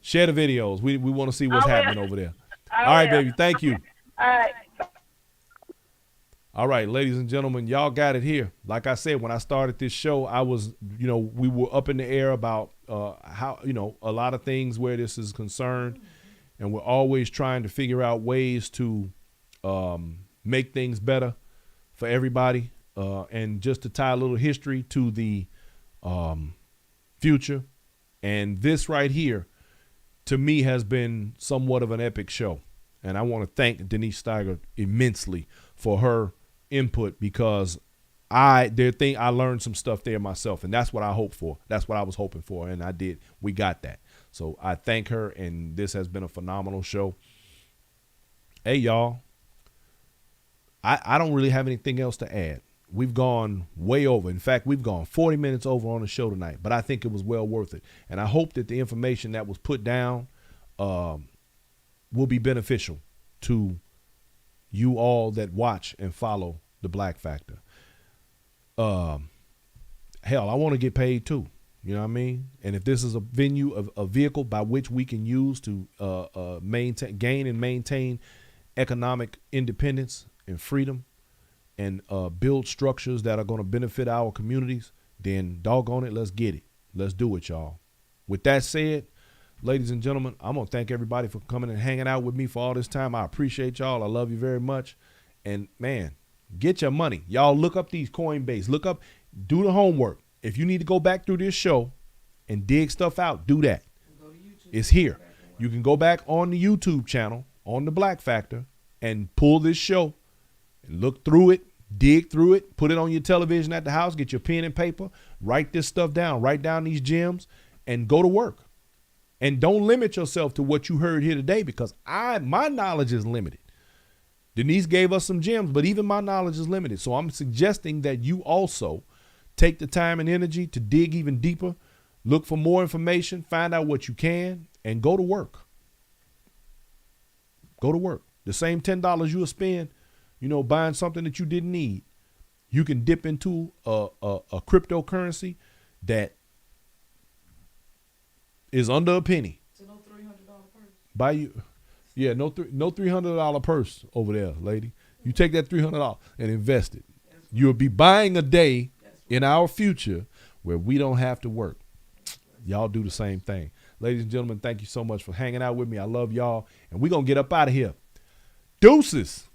share the videos. We want to see what's happening over there. All right, baby. Thank you. All right. All right, ladies and gentlemen, y'all got it here. Like I said, when I started this show, I was, we were up in the air about how, a lot of things where this is concerned, and we're always trying to figure out ways to make things better for everybody. And just to tie a little history to the future. And this right here, to me, has been somewhat of an epic show. And I want to thank Denise Steiger immensely for her input, because I learned some stuff there myself. And that's what I hoped for. That's what I was hoping for. And I did. We got that. So I thank her. And this has been a phenomenal show. Hey, y'all. I don't really have anything else to add. We've gone way over. In fact, we've gone 40 minutes over on the show tonight, but I think it was well worth it. And I hope that the information that was put down will be beneficial to you all that watch and follow the Black Factor. Hell, I want to get paid too. You know what I mean? And if this is a venue, a vehicle by which we can use to gain and maintain economic independence and freedom, and build structures that are going to benefit our communities, then doggone it, let's get it. Let's do it, y'all. With that said, ladies and gentlemen, I'm going to thank everybody for coming and hanging out with me for all this time. I appreciate y'all. I love you very much. And, man, get your money. Y'all look up these Coinbase. Do the homework. If you need to go back through this show and dig stuff out, do that. It's here. You can go back on the YouTube channel, on the Black Factor, and pull this show and look through it, dig through it, put it on your television at the house, get your pen and paper, write this stuff down, write down these gems, and go to work. And don't limit yourself to what you heard here today, because my knowledge is limited. Denise gave us some gems, but even my knowledge is limited. So I'm suggesting that you also take the time and energy to dig even deeper, look for more information, find out what you can, and go to work. Go to work. The same $10 you'll spend, buying something that you didn't need, you can dip into a cryptocurrency that is under a penny. So no $300 purse. Buy you, yeah, no $300 purse over there, lady. You take that $300 and invest it. You'll be buying a day in our future where we don't have to work. Y'all do the same thing. Ladies and gentlemen, thank you so much for hanging out with me. I love y'all, and we're going to get up out of here. Deuces.